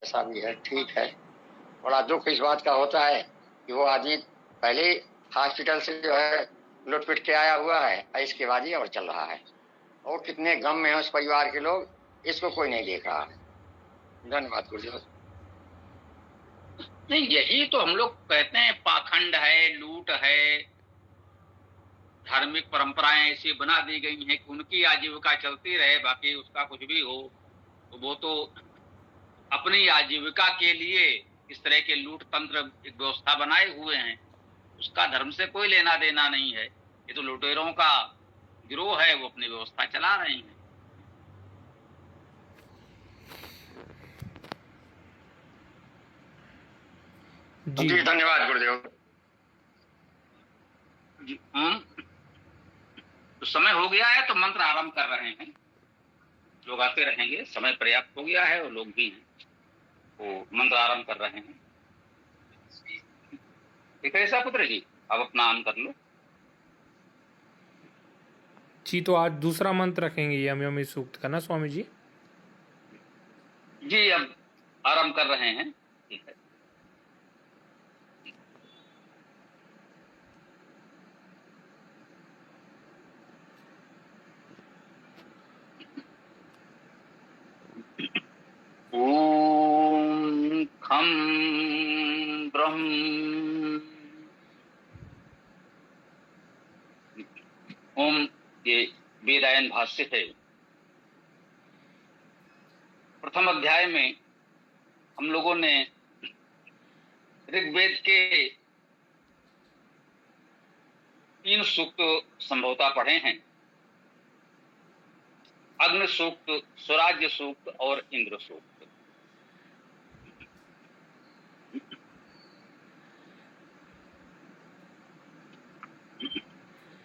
ऐसा भी है, ठीक है। बड़ा दुख इस बात का होता है कि वो आदमी पहले हॉस्पिटल से जो है लुट-पिट के आया हुआ है और इसके बाद ये और चल रहा है, और कितने गम में हैं उस परिवार के लोग, इसको कोई नहीं देख रहा है। धन्यवाद गुरुदेव। नहीं, यही तो हम लोग कहते हैं, पाखंड है, लूट है, धार्मिक परंपराएं ऐसी बना दी गई हैं कि उनकी आजीविका चलती रहे, बाकी उसका कुछ भी हो तो वो तो अपनी आजीविका के लिए इस तरह के लूट तंत्र एक व्यवस्था बनाए हुए हैं। उसका धर्म से कोई लेना देना नहीं है। ये तो लुटेरों का गिरोह है, वो अपनी व्यवस्था चला रहे हैं। जी धन्यवाद गुरुदेव जी। तो समय हो गया है तो मंत्र आरंभ कर रहे हैं। लोग आते रहेंगे, समय पर्याप्त हो गया है और लोग भी हैं, तो मंत्र आरंभ कर रहे हैं। ठीक है ऐसा पुत्र जी, अब अपना आरंभ कर लो। जी, तो आज दूसरा मंत्र रखेंगे यम यमी सूक्त का ना स्वामी जी? जी अब आरंभ कर रहे हैं। ठीक है। ओम खम ब्रह्म। ओम ये वेदायन भाष्य है। प्रथम अध्याय में हम लोगों ने ऋग्वेद के 3 सूक्त संभवतः पढ़े हैं। अग्नि सूक्त, स्वराज्य सूक्त और इंद्र सूक्त।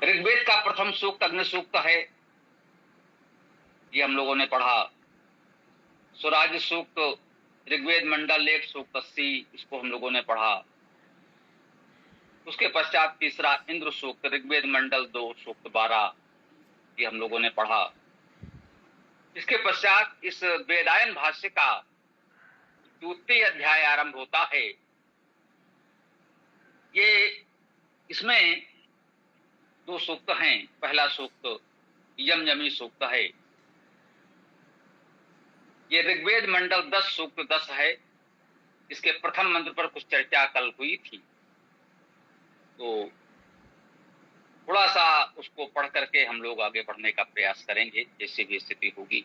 ऋग्वेद का प्रथम सूक्त अग्नि सूक्त है, ये हम लोगों ने पढ़ा। स्वराज्य सूक्त ऋग्वेद मंडल 1 सूक्त 80, इसको हम लोगों ने पढ़ा। उसके पश्चात तीसरा इंद्र सूक्त ऋग्वेद मंडल 2 सूक्त 12, ये हम लोगों ने पढ़ा। इसके पश्चात इस वेदायन भाष्य का द्वितीय अध्याय आरंभ होता है। ये इसमें 2 सूक्त हैं। पहला सूक्त यम यमी सूक्त है। ये ऋग्वेद मंडल 10 सूक्त 10 है। इसके प्रथम मंत्र पर कुछ चर्चा कल हुई थी, तो थोड़ा सा उसको पढ़ करके हम लोग आगे बढ़ने का प्रयास करेंगे, जैसी भी स्थिति होगी।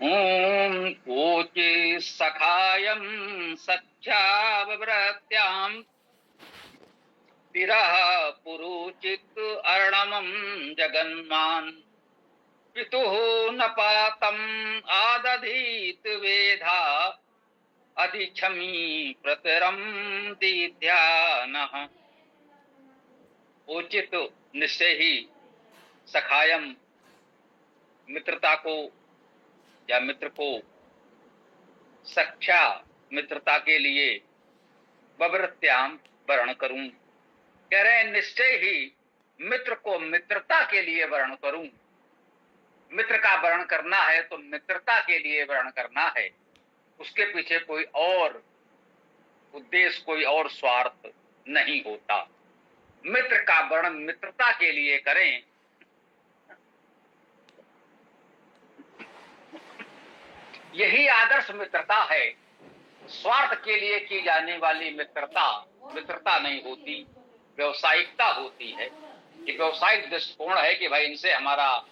ओम ओचे सखायम सख्याव्रत्याम तिरः पुरुचित अर्णमं जगन्मान पितुः न पातम आदधीत वेधा अधिक्षमी प्रतिरम दीध्यानः। उचित निश्चय ही सखायम मित्रता को या मित्र को, सख्या मित्रता के लिए, बवृत्याम वर्ण करूं। कह रहे हैं निश्चय ही मित्र को मित्रता के लिए वर्ण करूं। मित्र का वर्ण करना है तो मित्रता के लिए वर्ण करना है, उसके पीछे कोई और उद्देश्य, कोई और स्वार्थ नहीं होता। मित्र का वर्ण मित्रता के लिए करें। यही आदर्श मित्रता है। स्वार्थ के लिए की जाने वाली मित्रता मित्रता नहीं होती, व्यवसायिकता होती है। ये व्यवसायिक दृष्टिकोण है कि भाई इनसे हमारा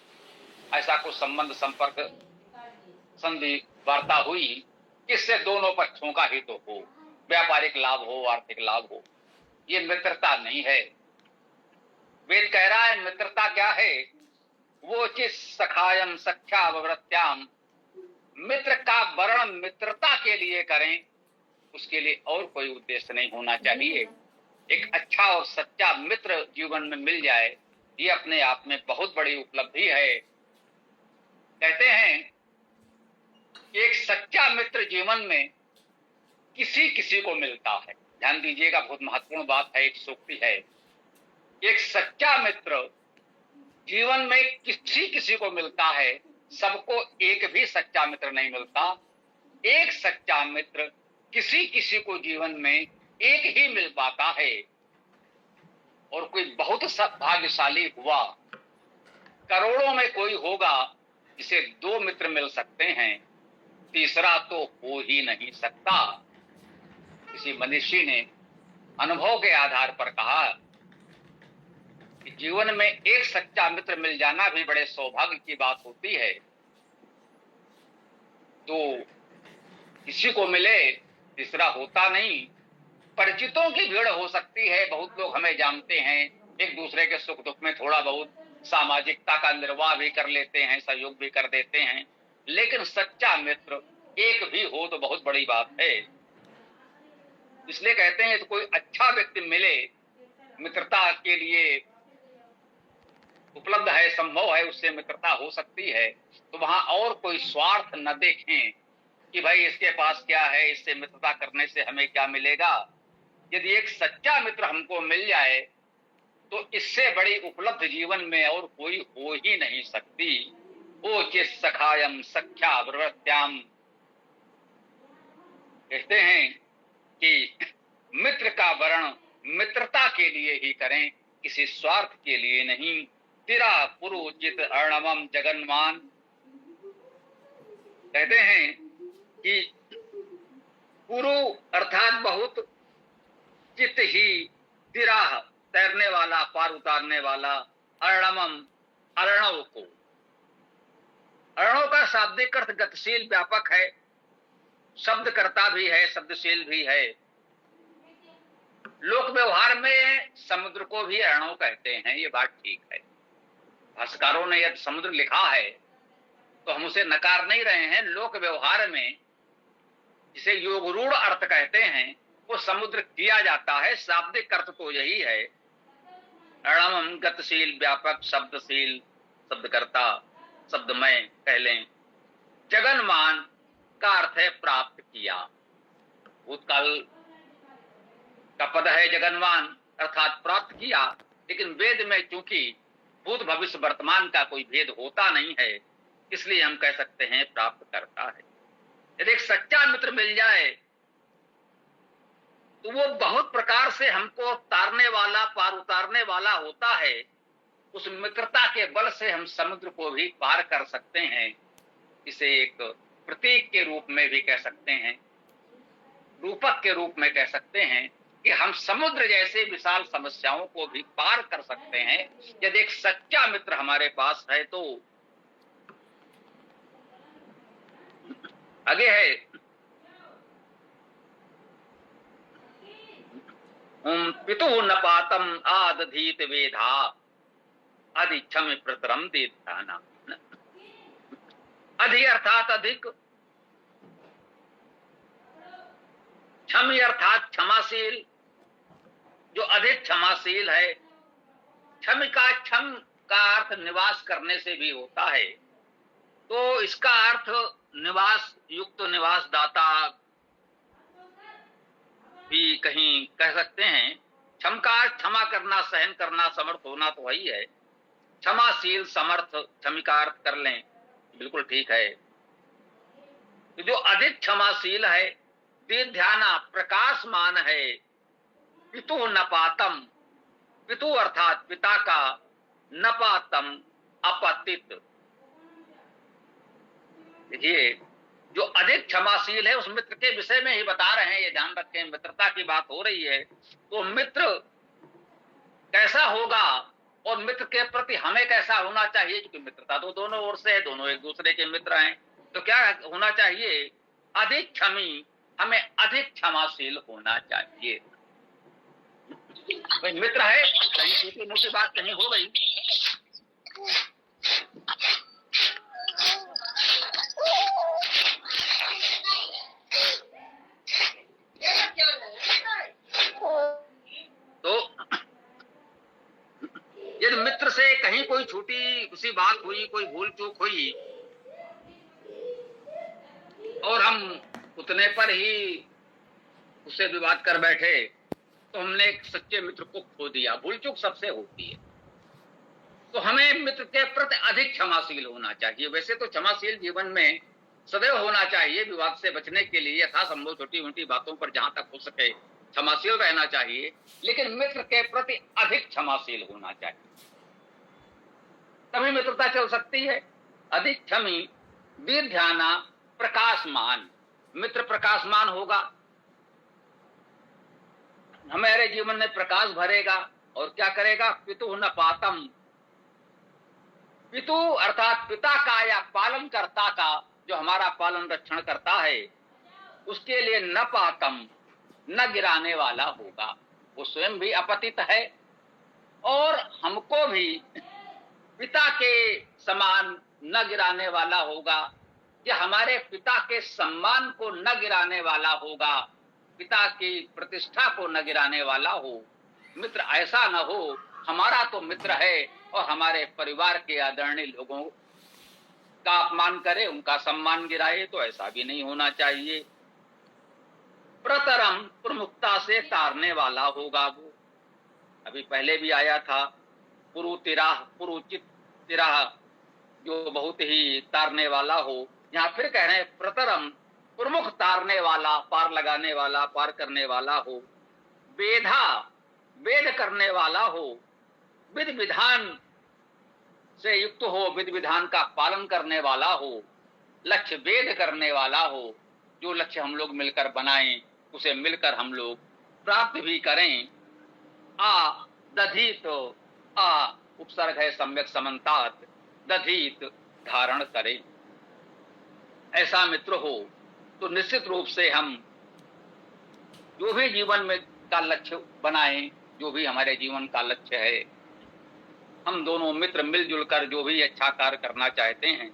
ऐसा कुछ संबंध, संपर्क, संधि, वार्ता हुई जिससे दोनों पक्षों का हित हो, व्यापारिक लाभ हो, आर्थिक लाभ हो। ये मित्रता नहीं है। वेद कह रहा है मित्रता क्या है? वो चिस सखायम सख्या वृत्याम, मित्र का वर्ण मित्रता के लिए करें, उसके लिए और कोई उद्देश्य नहीं होना चाहिए। एक अच्छा और सच्चा मित्र जीवन में मिल जाए, ये अपने आप में बहुत बड़ी उपलब्धि है। कहते हैं एक सच्चा मित्र जीवन में किसी किसी को मिलता है। ध्यान दीजिएगा, बहुत महत्वपूर्ण बात है। एक सूक्ति है, एक सच्चा मित्र जीवन में किसी किसी को मिलता है, सबको एक भी सच्चा मित्र नहीं मिलता। एक सच्चा मित्र किसी किसी को जीवन में एक ही मिल पाता है, और कोई बहुत भाग्यशाली हुआ, करोड़ों में कोई होगा जिसे 2 मित्र मिल सकते हैं, तीसरा तो हो ही नहीं सकता। किसी मनीषी ने अनुभव के आधार पर कहा कि जीवन में एक सच्चा मित्र मिल जाना भी बड़े सौभाग्य की बात होती है। तो किसी को मिले, तीसरा होता नहीं। परिचितों की भीड़ हो सकती है, बहुत लोग हमें जानते हैं, एक दूसरे के सुख दुख में थोड़ा बहुत सामाजिकता का निर्वाह भी कर लेते हैं, सहयोग भी कर देते हैं, लेकिन सच्चा मित्र एक भी हो तो बहुत बड़ी बात है। इसलिए कहते हैं तो कोई अच्छा व्यक्ति मिले, मित्रता के लिए उपलब्ध है, संभव है, उससे मित्रता हो सकती है, तो वहां और कोई स्वार्थ न देखें कि भाई इसके पास क्या है, इससे मित्रता करने से हमें क्या मिलेगा। यदि एक सच्चा मित्र हमको मिल जाए तो इससे बड़ी उपलब्ध जीवन में और कोई हो ही नहीं सकती। ओ चित सखायम सख्या प्रवृत्त्याम, कहते हैं कि मित्र का वर्ण मित्रता के लिए ही करें, किसी स्वार्थ के लिए नहीं। तिरा पुरोचित अर्णवम जगन्मान, कहते हैं कि पुरु अर्थात बहुत, चित ही, तिराह तैरने वाला, पार उतारने वाला, अर्णवम अर्णव को, अर्णव का शाब्दिक अर्थ गतिशील व्यापक है, शब्दकर्ता भी है, शब्दशील भी है। लोक व्यवहार में समुद्र को भी अर्णव कहते हैं, ये बात ठीक है। भाष्यकारों ने यदि समुद्र लिखा है तो हम उसे नकार नहीं रहे हैं। लोक व्यवहार में जिसे योगरूढ़ अर्थ कहते हैं वो समुद्र किया जाता है, शाब्दिक अर्थ तो यही है। अर्णवम गतिशील व्यापक शब्दशील, शब्दकर्ता, शब्दमय कह लें। जगन्मान का अर्थ है प्राप्त किया, भूतकाल का पद है जगन्मान अर्थात प्राप्त किया। लेकिन वेद में चूंकि भूत भविष्य वर्तमान का कोई भेद होता नहीं है, इसलिए हम कह सकते हैं प्राप्त करता है। यदि एक सच्चा मित्र मिल जाए तो वो बहुत प्रकार से हमको तारने वाला, पार उतारने वाला होता है। उस मित्रता के बल से हम समुद्र को भी पार कर सकते हैं। इसे एक प्रतीक के रूप में भी कह सकते हैं, रूपक के रूप में कह सकते हैं कि हम समुद्र जैसे विशाल समस्याओं को भी पार कर सकते हैं यदि एक सच्चा मित्र हमारे पास है तो। आगे है, पितु न पातम आदधीत वेधा अधिक्षम प्रतरम दीर्घाना। अधि अर्थात अधिक, क्षम अर्थात क्षमाशील, जो अधिक क्षमाशील है। क्षम का अर्थ निवास करने से भी होता है, तो इसका अर्थ निवास युक्त, निवास दाता भी कहीं कह सकते हैं। क्षम का अर्थ क्षमा करना, सहन करना, समर्थ होना तो वही है। क्षमाशील, समर्थ, क्षमिका अर्थ कर लें, बिल्कुल ठीक है। तो जो अधिक क्षमाशील है, दीर्घाना प्रकाशमान है। पितु नपातम, पितु अर्थात पिता का, नपातम अपतित। देखिए, जो अधिक क्षमाशील है उस मित्र के विषय में ही बता रहे हैं, ये ध्यान रखें, मित्रता की बात हो रही है। तो मित्र कैसा होगा और मित्र के प्रति हमें कैसा होना चाहिए, क्योंकि मित्रता तो दोनों ओर से है, दोनों एक दूसरे के मित्र हैं। तो क्या होना चाहिए? अधिक क्षमी, हमें अधिक क्षमाशील होना चाहिए। भाई मित्र है, कहीं छोटी मोटी बात कहीं हो गई, तो यदि मित्र से कहीं कोई छोटी सी बात हुई, कोई भूल चूक हुई और हम उतने पर ही उससे विवाद कर बैठे तो हमने एक सच्चे मित्र को खो दिया। भूल चूक सबसे होती है, तो हमें मित्र के प्रति अधिक क्षमाशील होना चाहिए। वैसे तो क्षमाशील जीवन में सदैव होना चाहिए, विवाद से बचने के लिए यथासंभव छोटी मोटी बातों पर जहां तक हो सके क्षमाशील रहना चाहिए, लेकिन मित्र के प्रति अधिक क्षमाशील होना चाहिए, तभी मित्रता चल सकती है। अधिक क्षमी दीर्घ्याना प्रकाशमान, मित्र प्रकाशमान होगा, हमारे जीवन में प्रकाश भरेगा और क्या करेगा, पितु न पातम, पितु अर्थात पिता का या पालन कर्ता का, जो हमारा पालन रक्षण करता है, उसके लिए न पातम, न गिराने वाला होगा। वो स्वयं भी अपतित है और हमको भी पिता के समान न गिराने वाला होगा, या हमारे पिता के सम्मान को न गिराने वाला होगा, पिता की प्रतिष्ठा को न गिराने वाला हो। मित्र ऐसा न हो हमारा तो मित्र है और हमारे परिवार के आदरणीय लोगों का अपमान करे, उनका सम्मान गिराए, तो ऐसा भी नहीं होना चाहिए। प्रतरम, प्रमुखता से तारने वाला होगा वो, अभी पहले भी आया था, पुरुतिराह, पुरुचित तिराह, जो बहुत ही तारने वाला हो। यहाँ फिर कह रहे हैं प्रतरम, प्रमुख तारने वाला, पार लगाने वाला, पार करने वाला हो। वेधा, वेद करने वाला हो, विधि विधान से युक्त हो, विधि विधान का पालन करने वाला हो, लक्ष्य वेद करने वाला हो, जो लक्ष्य हम लोग मिलकर बनाएं उसे मिलकर हम लोग प्राप्त भी करें। आ दधित, आ उपसर्ग है सम्यक समन्तात, दधित धारण करें। ऐसा मित्र हो तो निश्चित रूप से हम जो भी जीवन में का लक्ष्य बनाएं, जो भी हमारे जीवन का लक्ष्य है, हम दोनों मित्र मिलजुल कर जो भी अच्छा कार्य करना चाहते हैं,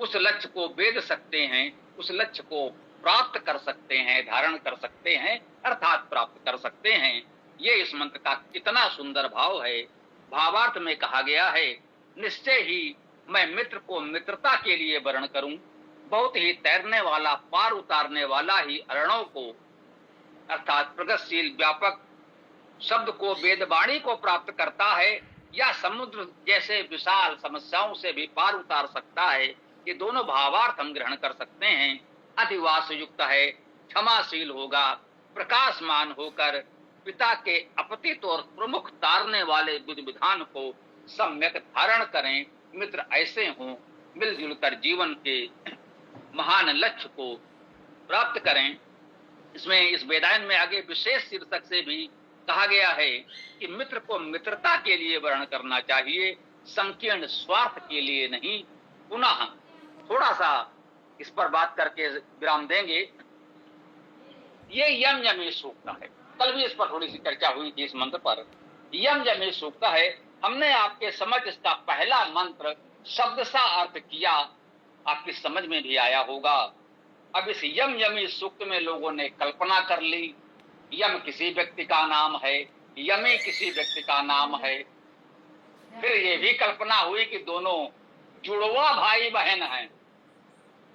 उस लक्ष्य को वेद सकते हैं, उस लक्ष्य को प्राप्त कर सकते हैं, धारण कर सकते हैं, अर्थात प्राप्त कर सकते हैं। ये इस मंत्र का कितना सुंदर भाव है। भावार्थ में कहा गया है, निश्चय ही मैं मित्र को मित्रता के लिए वर्ण करूं, बहुत ही तैरने वाला, पार उतारने वाला ही अरणों को, अर्थात प्रगतिशील व्यापक शब्द को, वेदवाणी को प्राप्त करता है, या समुद्र जैसे विशाल समस्याओं से भी पार उतार सकता है। ये दोनों भावार्थ हम ग्रहण कर सकते हैं। अधिवास युक्त है, क्षमाशील होगा, प्रकाशमान होकर पिता के अपतित और प्रमुख तारने वाले विधि विधान को सम्यक धारण करें। मित्र ऐसे हों, मिलजुल कर जीवन के महान लक्ष्य को प्राप्त करें। इसमें इस वेदायन में आगे विशेष शीर्षक से भी कहा गया है कि मित्र को मित्रता के लिए वर्ण करना चाहिए, संकीर्ण स्वार्थ के लिए नहीं। पुनः थोड़ा सा इस पर बात करके विराम देंगे। ये यम यमी सूक्त है, कल भी इस पर थोड़ी सी चर्चा हुई थी इस मंत्र पर। यम यमी सूक्त है, हमने आपके समझ इसका पहला मंत्र शब्द सा अर्थ किया, आपकी समझ में भी आया होगा। अब इस यम यमी सूक्त में लोगों ने कल्पना कर ली, यम किसी व्यक्ति का नाम है, यमी किसी व्यक्ति का नाम है। फिर ये भी कल्पना हुई कि दोनों जुड़वा भाई बहन हैं,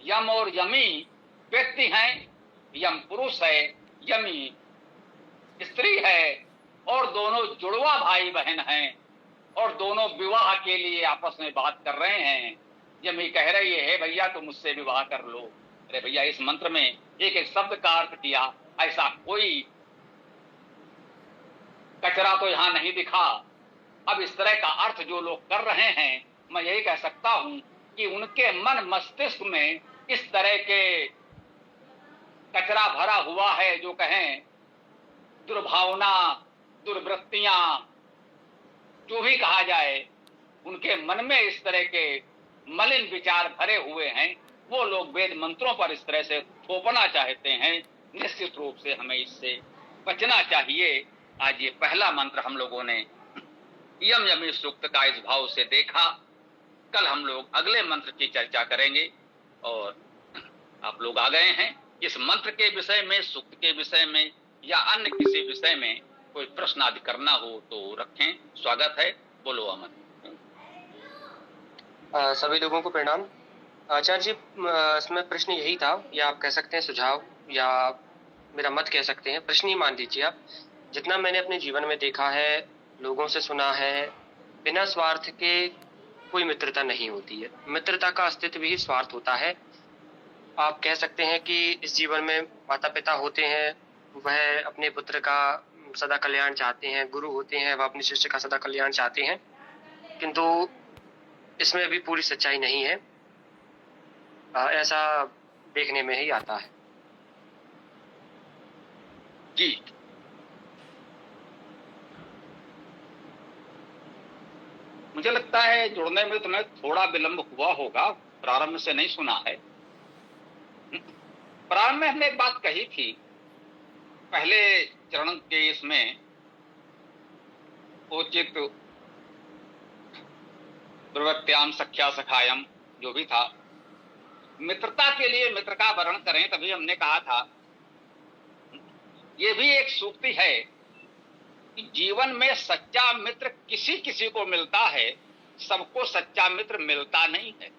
यम और यमी व्यक्ति हैं, यम पुरुष है, यमी स्त्री है, और दोनों जुड़वा भाई बहन हैं, और दोनों विवाह के लिए आपस में बात कर रहे हैं। यमी कह रही है भैया तुम मुझसे विवाह कर लो। अरे भैया, इस मंत्र में एक एक शब्द का अर्थ किया, ऐसा कोई कचरा तो यहां नहीं दिखा। अब इस तरह का अर्थ जो लोग कर रहे हैं, मैं यही कह सकता हूं कि उनके मन मस्तिष्क में इस तरह के कचरा भरा हुआ है, जो कहें दुर्भावना, दुर्वृत्तियां, जो भी कहा जाए, उनके मन में इस तरह के मलिन विचार भरे हुए हैं। वो लोग वेद मंत्रों पर इस तरह से थोपना चाहते हैं। निश्चित रूप से हमें इससे बचना चाहिए। आज ये पहला मंत्र हम लोगों ने यम यमी सूक्त का इस भाव से देखा। कल हम लोग अगले मंत्र की चर्चा करेंगे। और आप लोग आ गए हैं, इस मंत्र के विषय में, सूक्त के विषय में, या अन्य किसी विषय में कोई प्रश्न आदि करना हो तो रखें। स्वागत है। बोलो अमन। सभी लोगों को प्रणाम। आचार्य जी, इसमें प्रश्न यही था, या आप कह सकते हैं सुझाव, या मेरा मत कह सकते हैं, प्रश्न ही मान लीजिए आप, जितना मैंने अपने जीवन में देखा है, लोगों से सुना है, बिना स्वार्थ के कोई मित्रता नहीं होती है। मित्रता का अस्तित्व ही स्वार्थ होता है। आप कह सकते हैं कि इस जीवन में माता-पिता होते हैं, वह अपने पुत्र का सदा कल्याण चाहते हैं, गुरु होते हैं, वह अपने शिष्य का सदा कल्याण चाहते हैं, किंतु इसमें भी पूरी सच्चाई नहीं है। ऐसा देखने में ही आता है। जी, मुझे लगता है जुड़ने में तुम्हें थोड़ा विलंब हुआ होगा, प्रारंभ से नहीं सुना है। प्रारंभ में हमने एक बात कही थी, पहले चरण के इसमें उचित प्रवृत्त्याम सख्या सखायम जो भी था, मित्रता के लिए मित्र का वर्ण करें, तभी हमने कहा था ये भी एक सूक्ति है कि जीवन में सच्चा मित्र किसी किसी को मिलता है, सबको सच्चा मित्र मिलता नहीं है।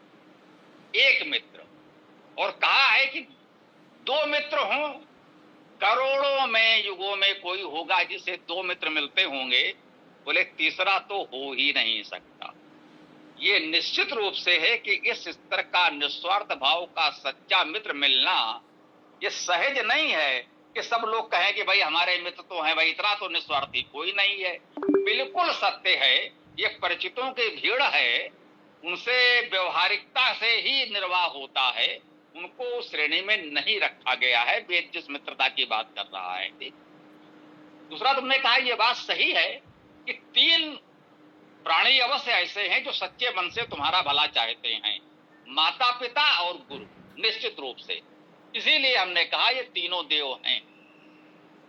एक मित्र, और कहा है कि दो मित्र हों, करोड़ों में युगों में कोई होगा जिसे दो मित्र मिलते होंगे, बोले तीसरा तो हो ही नहीं सकता। ये निश्चित रूप से है कि इस स्तर का निस्वार्थ भाव का सच्चा मित्र मिलना ये सहज नहीं है कि सब लोग कहें कि भाई हमारे मित्र तो हैं, भाई इतना तो निस्वार्थी कोई नहीं है। बिल्कुल सत्य है, ये परिचितों की भीड़ है, उनसे व्यवहारिकता से ही निर्वाह होता है, उनको श्रेणी में नहीं रखा गया है। वेद जिस मित्रता की बात कर रहा है। दूसरा, तुमने कहा यह बात सही है कि तीन प्राणी अवश्य ऐसे हैं जो सच्चे मन से तुम्हारा भला चाहते हैं, माता पिता और गुरु, निश्चित रूप से। इसीलिए हमने कहा ये तीनों देव हैं,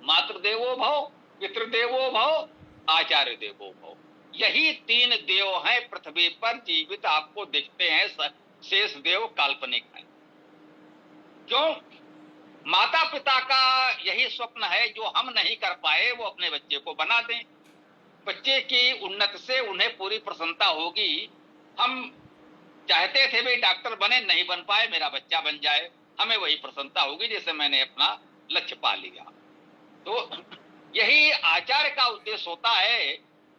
मातृदेवो भव, पितृदेवो भव, आचार्य देवो भव। यही तीन देव हैं पृथ्वी पर जीवित आपको दिखते हैं, शेष देव काल्पनिक हैं। क्यों? माता पिता का यही स्वप्न है, जो हम नहीं कर पाए वो अपने बच्चे को बना दें। बच्चे की उन्नति से उन्हें पूरी प्रसन्नता होगी। हम चाहते थे भाई डॉक्टर बने, नहीं बन पाए, मेरा बच्चा बन जाए, हमें वही प्रसन्नता होगी जैसे मैंने अपना लक्ष्य पा लिया। तो यही आचार्य का उद्देश्य होता है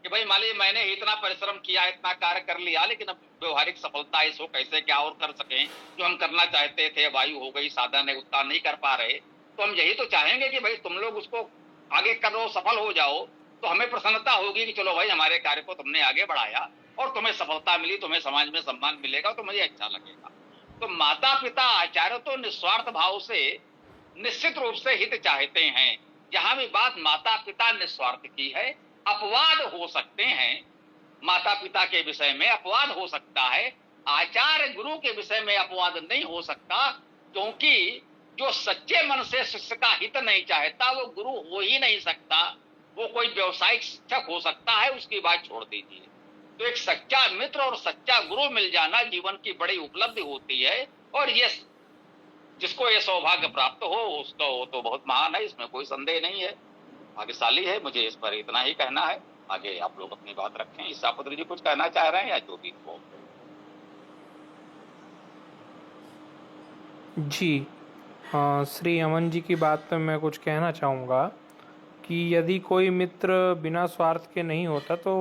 कि भाई मान लीजिए मैंने इतना परिश्रम किया, इतना कार्य कर लिया, लेकिन अब व्यवहारिक सफलता इसको कैसे क्या और कर सकें, जो हम करना चाहते थे वायु हो गई, साधन है, उतना नहीं कर पा रहे, तो हम यही तो चाहेंगे कि भाई तुम लोग उसको आगे करो, सफल हो जाओ, तो हमें प्रसन्नता होगी कि चलो भाई हमारे कार्य को तुमने आगे बढ़ाया और तुम्हें सफलता मिली, तुम्हें समाज में सम्मान मिलेगा, तो मुझे अच्छा लगेगा। तो माता पिता आचार्य तो निस्वार्थ भाव से निश्चित रूप से हित चाहते हैं। जहां भी बात माता पिता निस्वार्थ की है, अपवाद हो सकते हैं, माता पिता के विषय में अपवाद हो सकता है, आचार्य गुरु के विषय में अपवाद नहीं हो सकता, क्योंकि जो सच्चे मन से शिष्य का हित नहीं चाहता वो गुरु हो ही नहीं सकता। वो कोई व्यवसायिक शिक्षक हो सकता है, उसकी बात छोड़ दीजिए। तो एक सच्चा मित्र और सच्चा गुरु मिल जाना जीवन की बड़ी उपलब्धि होती है, और ये जिसको ये सौभाग्य प्राप्त हो उसका वो तो बहुत महान है, इसमें कोई संदेह नहीं है, भाग्यशाली है। मुझे इस पर इतना ही कहना है, आगे आप लोग अपनी बात रखें। ईसापुत्र जी कुछ कहना चाह रहे हैं या जो भी हो? जी हाँ, श्री अमन जी की बात पे मैं कुछ कहना चाहूँगा कि यदि कोई मित्र बिना स्वार्थ के नहीं होता तो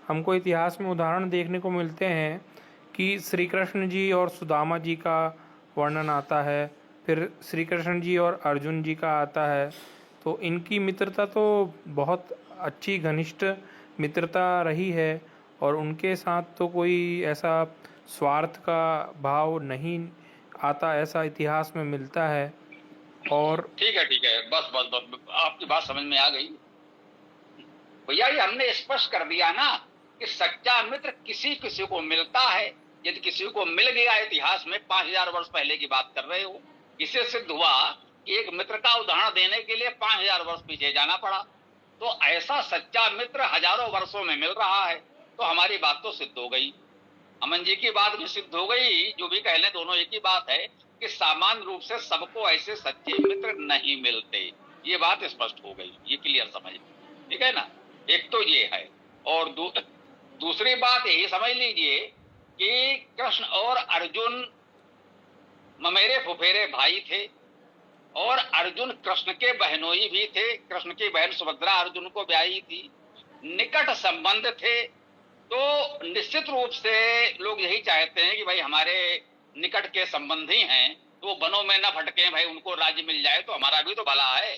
हमको इतिहास में उदाहरण देखने को मिलते हैं कि श्री कृष्ण जी और सुदामा जी का वर्णन आता है, फिर श्री कृष्ण जी और अर्जुन जी का आता है। तो इनकी मित्रता तो बहुत अच्छी घनिष्ठ मित्रता रही है, और उनके साथ तो कोई ऐसा स्वार्थ का भाव नहीं आता, ऐसा इतिहास में मिलता है। और ठीक है, बस बस बस, आपकी बात समझ में आ गई भैया। ये हमने स्पष्ट कर दिया ना कि सच्चा मित्र किसी किसी को मिलता है। यदि किसी को मिल गया इतिहास में, 5000 वर्ष पहले की बात कर रहे हो, इससे सिद्ध हुआ कि एक मित्र का उदाहरण देने के लिए 5000 वर्ष पीछे जाना पड़ा। तो ऐसा सच्चा मित्र हजारों वर्षों में मिल रहा है, तो हमारी बात तो सिद्ध हो गई, अमन जी की बात भी सिद्ध हो गई। जो भी कह लें दोनों एक ही बात है कि सामान्य रूप से सबको ऐसे सच्चे मित्र नहीं मिलते, ये बात स्पष्ट हो गई, ये क्लियर समझ, ठीक है ना। एक तो ये है, और दूसरी बात यही समझ लीजिए कि कृष्ण और अर्जुन ममेरे फुफेरे भाई थे, और अर्जुन कृष्ण के बहनोई भी थे, कृष्ण की बहन सुभद्रा अर्जुन को ब्याही थी, निकट संबंध थे। तो निश्चित रूप से लोग यही चाहते हैं कि भाई हमारे निकट के संबंधी हैं तो वो वनों में न भटके, भाई उनको राज्य मिल जाए तो हमारा भी तो भला है।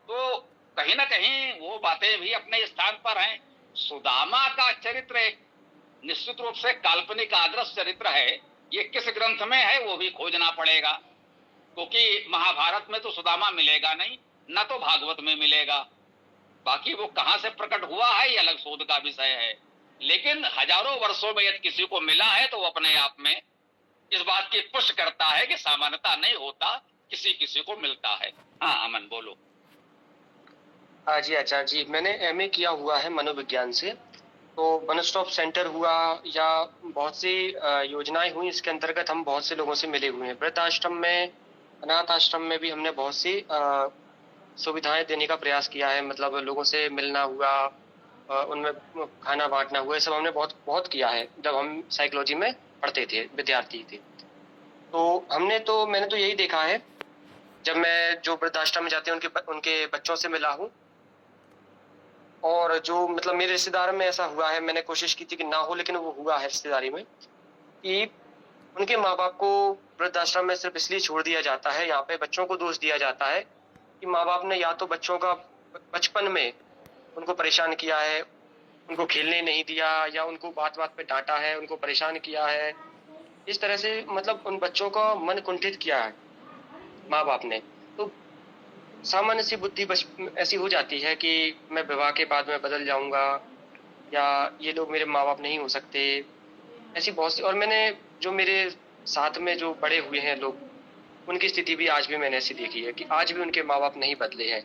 तो कहीं ना कहीं वो बातें भी अपने स्थान पर हैं। सुदामा का चरित्र एक निश्चित रूप से काल्पनिक आदर्श चरित्र है। ये किस ग्रंथ में है वो भी खोजना पड़ेगा, क्योंकि महाभारत में तो सुदामा मिलेगा नहीं, न तो भागवत में मिलेगा। बाकी वो कहां से प्रकट हुआ है ये अलग शोध का विषय है, लेकिन हजारों वर्षों में यदि किसी को मिला है तो वो अपने आप में इस बात की पुष्टि करता है कि सामान्यता नहीं होता, किसी किसी को मिलता है। हाँ अमन बोलो। हाँ जी आचार्य जी, मैंने एमए किया हुआ है मनोविज्ञान से। तो वन स्टॉप सेंटर हुआ या बहुत सी योजनाएं हुई, इसके अंतर्गत हम बहुत से लोगों से मिले हुए हैं। वृद्धाश्रम में, अनाथ आश्रम में भी हमने बहुत सी सुविधाएं देने का प्रयास किया है। मतलब लोगों से मिलना हुआ, उनमें खाना बांटना हुआ, ये सब हमने बहुत बहुत किया है जब हम साइकोलॉजी में पढ़ते थे, विद्यार्थी थे। तो मैंने तो यही देखा है, जब मैं जो वृद्धाश्रम में जाते हैं उनके बच्चों से मिला हूँ, और जो मतलब मेरे रिश्तेदार में ऐसा हुआ है, मैंने कोशिश की थी कि ना हो, लेकिन वो हुआ है रिश्तेदारी में, कि उनके माँ बाप को वृद्धाश्रम में सिर्फ इसलिए छोड़ दिया जाता है। यहाँ पे बच्चों को दोष दिया जाता है कि माँ बाप ने या तो बच्चों का बचपन में उनको परेशान किया है, उनको खेलने नहीं दिया, या उनको बात बात पे डांटा है, उनको परेशान किया है। इस तरह से मतलब उन बच्चों का मन कुंठित किया है माँ बाप ने। तो सामान्य सी बुद्धि ऐसी हो जाती है कि मैं विवाह के बाद में बदल जाऊंगा, या ये लोग मेरे माँ बाप नहीं हो सकते, ऐसी बहुत सी। और मैंने जो मेरे साथ में जो बड़े हुए हैं लोग, उनकी स्थिति भी आज भी मैंने ऐसी देखी है कि आज भी उनके माँ बाप नहीं बदले हैं।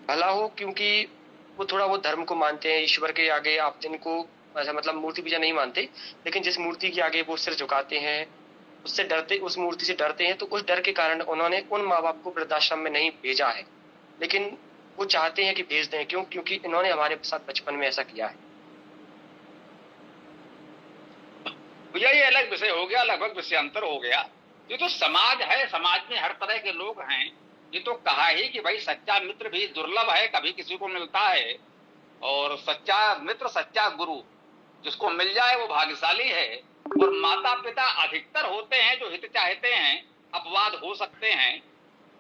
भला हो, क्योंकि वो थोड़ा वो धर्म को मानते हैं, ईश्वर के आगे आप जिनको ऐसा मतलब मूर्ति पूजा नहीं मानते, लेकिन जिस मूर्ति के आगे वो सिर झुकाते हैं, उससे डरते, उस मूर्ति से डरते हैं। तो उस डर के कारण उन्होंने उन माँ बाप को वृद्धाश्रम में नहीं भेजा है, लेकिन वो चाहते हैं कि भेज दें। क्यों? क्योंकि इन्होंने हमारे साथ बचपन में ऐसा किया है। भैया ये अलग विषय हो गया, लगभग विषयांतर हो गया। ये तो समाज है, समाज में हर तरह के लोग हैं। ये तो कहा ही कि भाई सच्चा मित्र भी दुर्लभ है, कभी किसी को मिलता है, और सच्चा मित्र, सच्चा गुरु जिसको मिल जाए वो भाग्यशाली है। और माता पिता अधिकतर होते हैं जो हित चाहते हैं। अपवाद हो सकते हैं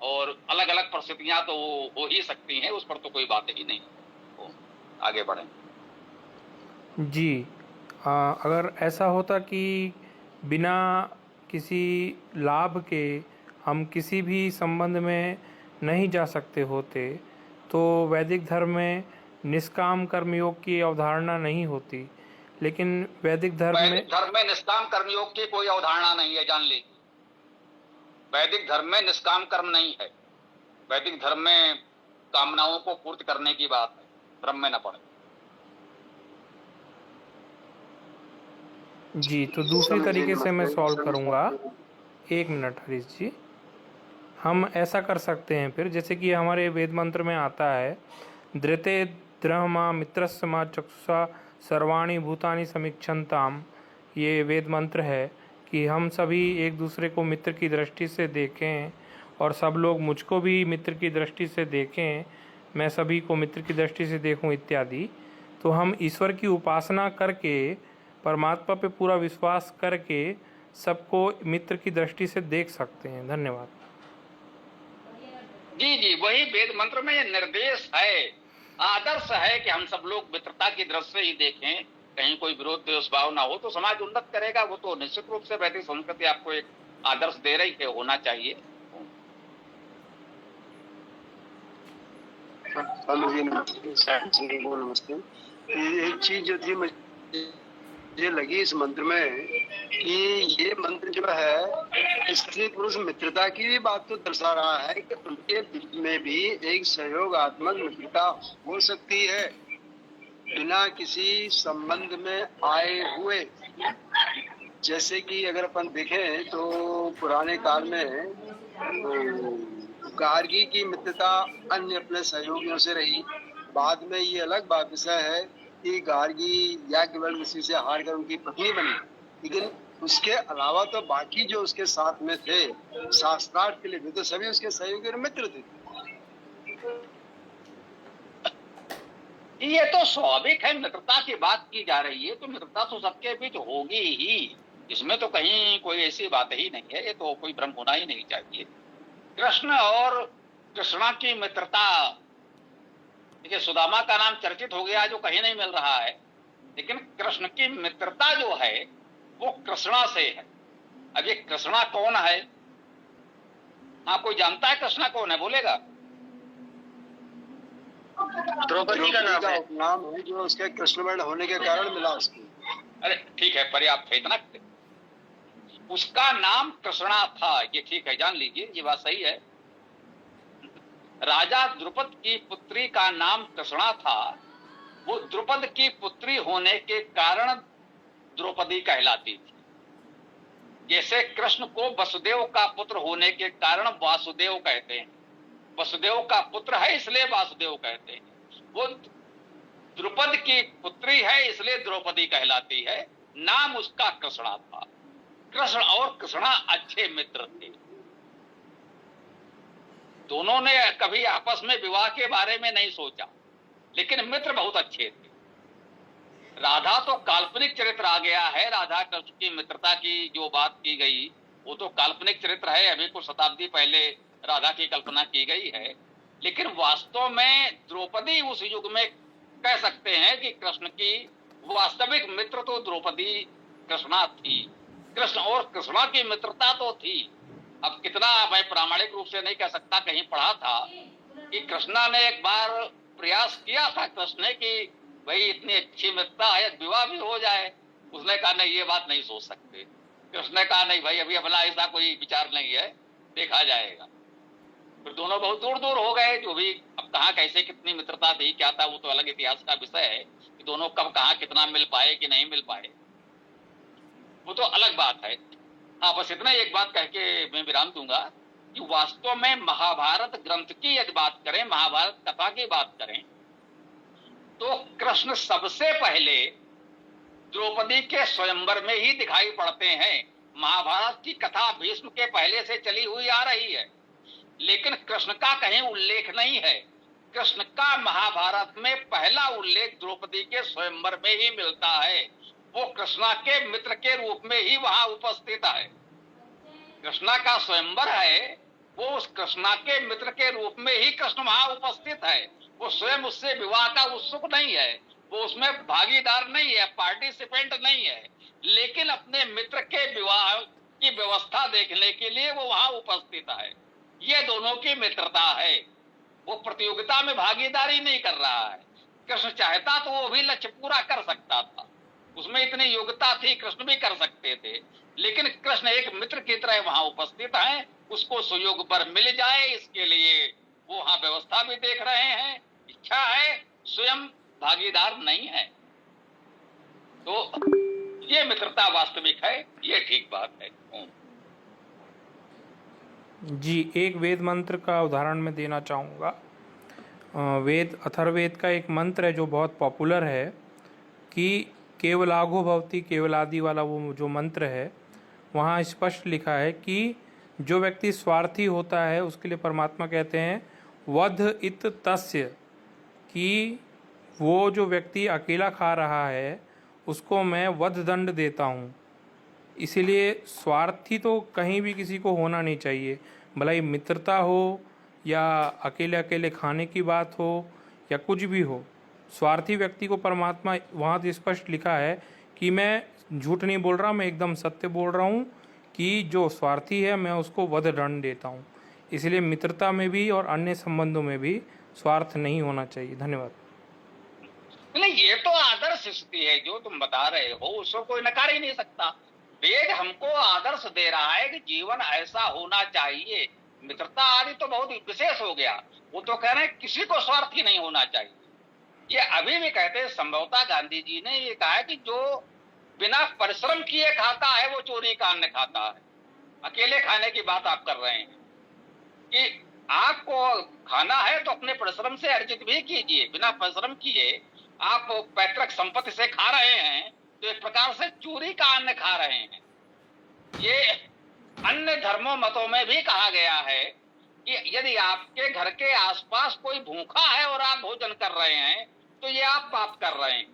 और अलग अलग परिस्थितियां तो हो ही सकती हैं, उस पर तो कोई बात ही नहीं। तो आगे बढ़ें जी। अगर ऐसा होता कि बिना किसी लाभ के हम किसी भी संबंध में नहीं जा सकते होते, तो वैदिक धर्म में निष्काम कर्मयोग की अवधारणा नहीं होती। लेकिन वैदिक धर्म में निष्काम कर्मयोग की कोई अवधारणा नहीं है, जान ली। वैदिक धर्म में निष्काम कर्म नहीं है। वैदिक धर्म में कामनाओं को पूर्ति करने की बात है, ब्रह्म में न पड़े। जी, तो दूसरी तरीके से मैं सॉल्व करूँगा। 1 मिनट हरीश जी। हम ऐसा कर सकते हैं फिर, जैसे कि हमारे वेद मंत्र में आता है, धृते द्रहमा मित्रस्य मा चक्षुषा सर्वाणि भूतानि समीक्षन्ताम। ये वेद मंत्र है कि हम सभी एक दूसरे को मित्र की दृष्टि से देखें, और सब लोग मुझको भी मित्र की दृष्टि से देखें, मैं सभी को मित्र की दृष्टि से देखूं इत्यादि। तो हम ईश्वर की उपासना करके, परमात्मा पे पूरा विश्वास करके सबको मित्र की दृष्टि से देख सकते हैं। धन्यवाद। जी जी, वही वेद मंत्र में निर्देश है, आदर्श है कि हम सब लोग मित्रता की दृष्टि से ही देखें, कहीं कोई विरोध द्वेष भाव ना हो, तो समाज उन्नत करेगा। वो तो निश्चित रूप से वैदिक संस्कृति आपको एक आदर्श दे रही है, होना चाहिए। नमस्ते। एक चीज जो थी मुझे लगी इस मंत्र में, कि ये मंत्र जो है स्त्री पुरुष मित्रता की भी बात तो दर्शा रहा है कि उनके बीच में भी एक सहयोगात्मक मित्रता हो सकती है, बिना किसी संबंध में आए हुए। जैसे कि अगर अपन देखें तो पुराने काल में गार्गी की मित्रता अन्य अपने सहयोगियों से रही। बाद में ये अलग बात विषय है कि गार्गी याज्ञवल्क्य ऋषि से हार कर उनकी पत्नी बनी, लेकिन उसके अलावा तो बाकी जो उसके साथ में थे शास्त्रार्थ के लिए भी तो सभी उसके सहयोगी और मित्र थे। ये तो स्वाभाविक है, मित्रता की बात की जा रही है तो मित्रता तो सबके बीच होगी ही, इसमें तो कहीं कोई ऐसी बात ही नहीं है, ये तो कोई भ्रम होना ही नहीं चाहिए। कृष्ण और कृष्णा की मित्रता, देखिए सुदामा का नाम चर्चित हो गया जो कहीं नहीं मिल रहा है, लेकिन कृष्ण की मित्रता जो है वो कृष्णा से है। अब ये कृष्णा कौन है? हाँ, कोई जानता है कृष्णा कौन है? बोलेगा? द्रौपदी का नाम है। नाम है जो उसके कृष्णवर्ण होने के कारण मिला उसको। अरे ठीक है, पर्याप्त है इतना। उसका नाम कृष्णा था, ये ठीक है, जान लीजिए, ये बात सही है। राजा द्रुपद की पुत्री का नाम कृष्णा था। वो द्रुपद की पुत्री होने के कारण द्रौपदी कहलाती थी। जैसे कृष्ण को वसुदेव का पुत्र होने के कारण वासुदेव कहते हैं, वसुदेव का पुत्र है इसलिए वासुदेव कहते हैं। वो द्रुपद की पुत्री है इसलिए द्रौपदी कहलाती है। नाम उसका कृष्णा था। कृष्ण और कृष्णा अच्छे मित्र थे। दोनों ने कभी आपस में विवाह के बारे में नहीं सोचा, लेकिन मित्र बहुत अच्छे थे। राधा तो काल्पनिक चरित्र आ गया है। राधा कृष्ण की मित्रता की जो बात की गई वो तो काल्पनिक चरित्र है, अभी कुछ शताब्दी पहले राधा की कल्पना की गई है। लेकिन वास्तव में द्रौपदी उस युग में कह सकते हैं कि कृष्ण की वास्तविक मित्र तो द्रौपदी कृष्णा थी। कृष्ण और कृष्णा की मित्रता तो थी। अब कितना मैं प्रामाणिक रूप से नहीं कह सकता, कहीं पढ़ा था कि कृष्णा ने एक बार प्रयास किया था कृष्ण ने कि भाई इतनी अच्छी मित्रता है, विवाह भी हो जाए। उसने कहा नहीं, ये बात नहीं सोच सकते। कृष्ण ने कहा नहीं भाई, अभी अपना ऐसा कोई विचार नहीं है, देखा जाएगा। फिर दोनों बहुत दूर दूर हो गए। जो भी अब कहाँ कैसे कितनी मित्रता थी क्या था वो तो अलग इतिहास का विषय है कि दोनों कब कहाँ कितना मिल पाए कि नहीं मिल पाए, वो तो अलग बात है। हाँ, बस इतना एक बात कह के मैं विराम दूंगा कि वास्तव में महाभारत ग्रंथ की यदि बात करें, महाभारत कथा की बात करें, तो कृष्ण सबसे पहले द्रौपदी के स्वयंवर में ही दिखाई पड़ते हैं। महाभारत की कथा भीष्म के पहले से चली हुई आ रही है, लेकिन कृष्ण का कहीं उल्लेख नहीं है। कृष्ण का महाभारत में पहला उल्लेख द्रौपदी के स्वयंवर में ही मिलता है। वो कृष्णा के मित्र के रूप में ही वहां उपस्थित है। कृष्णा का स्वयंवर है, वो उस कृष्णा के मित्र के रूप में ही कृष्ण वहां उपस्थित है। वो स्वयं उससे विवाह का उत्सुक नहीं है, वो उसमें भागीदार नहीं है, पार्टिसिपेंट नहीं है, लेकिन अपने मित्र के विवाह की व्यवस्था देखने के लिए वो वहां उपस्थित है। ये दोनों की मित्रता है। वो प्रतियोगिता में भागीदारी नहीं कर रहा है। कृष्ण चाहता तो वो भी लक्ष्य पूरा कर सकता था, उसमें इतनी योग्यता थी, कृष्ण भी कर सकते थे, लेकिन कृष्ण एक मित्र की तरह वहां उपस्थित हैं। उसको सुयोग पर मिल जाए इसके लिए वो वहां व्यवस्था भी देख रहे हैं, इच्छा है, स्वयं भागीदार नहीं है। तो ये मित्रता वास्तविक है, ये ठीक बात है। जी, एक वेद मंत्र का उदाहरण मैं देना चाहूँगा। वेद अथर्ववेद का एक मंत्र है जो बहुत पॉपुलर है कि केवलाघो भवति केवलादि वाला वो जो मंत्र है, वहाँ स्पष्ट लिखा है कि जो व्यक्ति स्वार्थी होता है उसके लिए परमात्मा कहते हैं वध इत तस्य, कि वो जो व्यक्ति अकेला खा रहा है उसको मैं वध दंड देता हूँ। इसीलिए स्वार्थी तो कहीं भी किसी को होना नहीं चाहिए, भले ही मित्रता हो या अकेले अकेले खाने की बात हो या कुछ भी हो। स्वार्थी व्यक्ति को परमात्मा वहाँ तो स्पष्ट लिखा है कि मैं झूठ नहीं बोल रहा, मैं एकदम सत्य बोल रहा हूँ कि जो स्वार्थी है मैं उसको वध दंड देता हूँ। इसलिए मित्रता में भी और अन्य संबंधों में भी स्वार्थ नहीं होना चाहिए। धन्यवाद। नहीं, ये तो आदर्श स्थिति है जो तुम बता रहे हो, उसको कोई नकार ही नहीं सकता। वेद हमको आदर्श दे रहा है कि जीवन ऐसा होना चाहिए। मित्रता आदि तो बहुत विशेष हो गया, वो तो कह रहे हैं किसी को स्वार्थी नहीं होना चाहिए। ये अभी भी कहते हैं, संभवतः गांधी जी ने ये कहा है कि जो बिना परिश्रम किए खाता है वो चोरी का अन्न खाता है। अकेले खाने की बात आप कर रहे हैं कि आपको खाना है तो अपने परिश्रम से अर्जित भी कीजिए। बिना परिश्रम किए आप पैतृक संपत्ति से खा रहे हैं तो एक प्रकार से चोरी का अन्न खा रहे हैं। ये अन्य धर्मों मतों में भी कहा गया है कि यदि आपके घर के आसपास कोई भूखा है और आप भोजन कर रहे हैं तो ये आप पाप कर रहे हैं।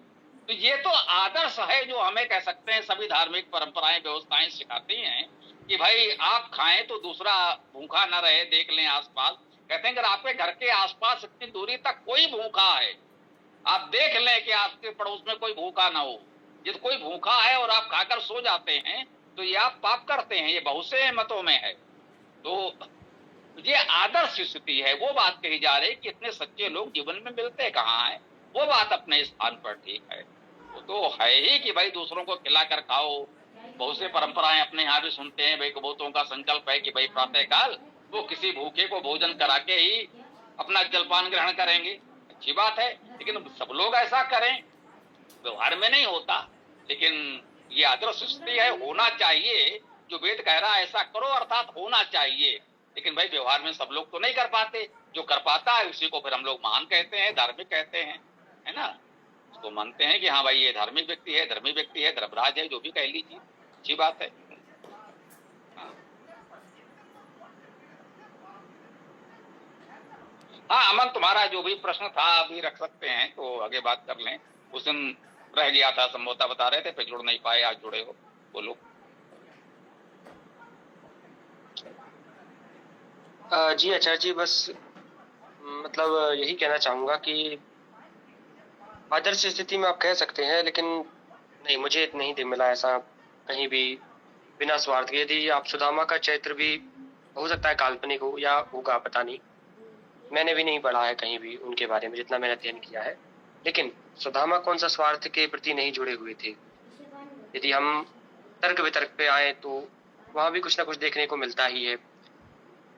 तो ये तो आदर्श है जो हमें कह सकते हैं सभी धार्मिक परंपराएं व्यवस्थाएं सिखाती हैं कि भाई आप खाएं तो दूसरा भूखा न रहे, देख लें आसपास। कहते हैं अगर आपके घर के आसपास इतनी दूरी तक कोई भूखा है, आप देख लें कि आपके पड़ोस में कोई भूखा ना हो। यदि कोई भूखा है और आप खाकर सो जाते हैं तो ये आप पाप करते हैं। ये बहुत से मतों में है। तो ये आदर्श स्थिति है। वो बात कही जा रही कि इतने सच्चे लोग जीवन में मिलते कहाँ हैं, वो बात अपने स्थान पर ठीक है। वो तो है ही कि भाई दूसरों को खिलाकर खाओ। बहुत से परंपराएं अपने यहाँ भी सुनते हैं, भाई कबूतरों का संकल्प है कि भाई प्रातः काल वो किसी भूखे को भोजन करा के ही अपना जलपान ग्रहण करेंगे। अच्छी बात है, लेकिन सब लोग ऐसा करें व्यवहार में नहीं होता। लेकिन ये आदर्श स्थिति है, होना चाहिए। जो वेद कह रहा है ऐसा करो, अर्थात होना चाहिए। लेकिन भाई व्यवहार में सब लोग तो नहीं कर पाते। जो कर पाता है उसी को फिर हम लोग महान कहते हैं, धार्मिक कहते हैं, है ना। उसको मानते हैं कि हाँ भाई ये धार्मिक व्यक्ति है, धर्मी व्यक्ति है, धर्मराज है, जो भी कह लीजिए, अच्छी बात है। हाँ अमन, तुम्हारा जो भी प्रश्न था अभी रख सकते हैं, तो आगे बात कर लें। उस दिन रह गया था, संभवतः बता रहे थे, फिर जुड़ नहीं पाए, आज जुड़े हो, बोलो। जी आचार्य जी, बस मतलब यही कहना चाहूंगा कि आदर्श स्थिति में आप कह सकते हैं, लेकिन नहीं, मुझे नहीं मिला ऐसा कहीं भी बिना स्वार्थ के। यदि आप सुदामा का चरित्र भी हो सकता है काल्पनिक हो या होगा, पता नहीं, मैंने भी नहीं पढ़ा है कहीं भी उनके बारे में जितना मैंने अध्ययन किया है। लेकिन सुदामा कौन सा स्वार्थ के प्रति नहीं जुड़े हुए थे। यदि हम तर्क वितर्क पे आए तो वहां भी कुछ ना कुछ देखने को मिलता ही है।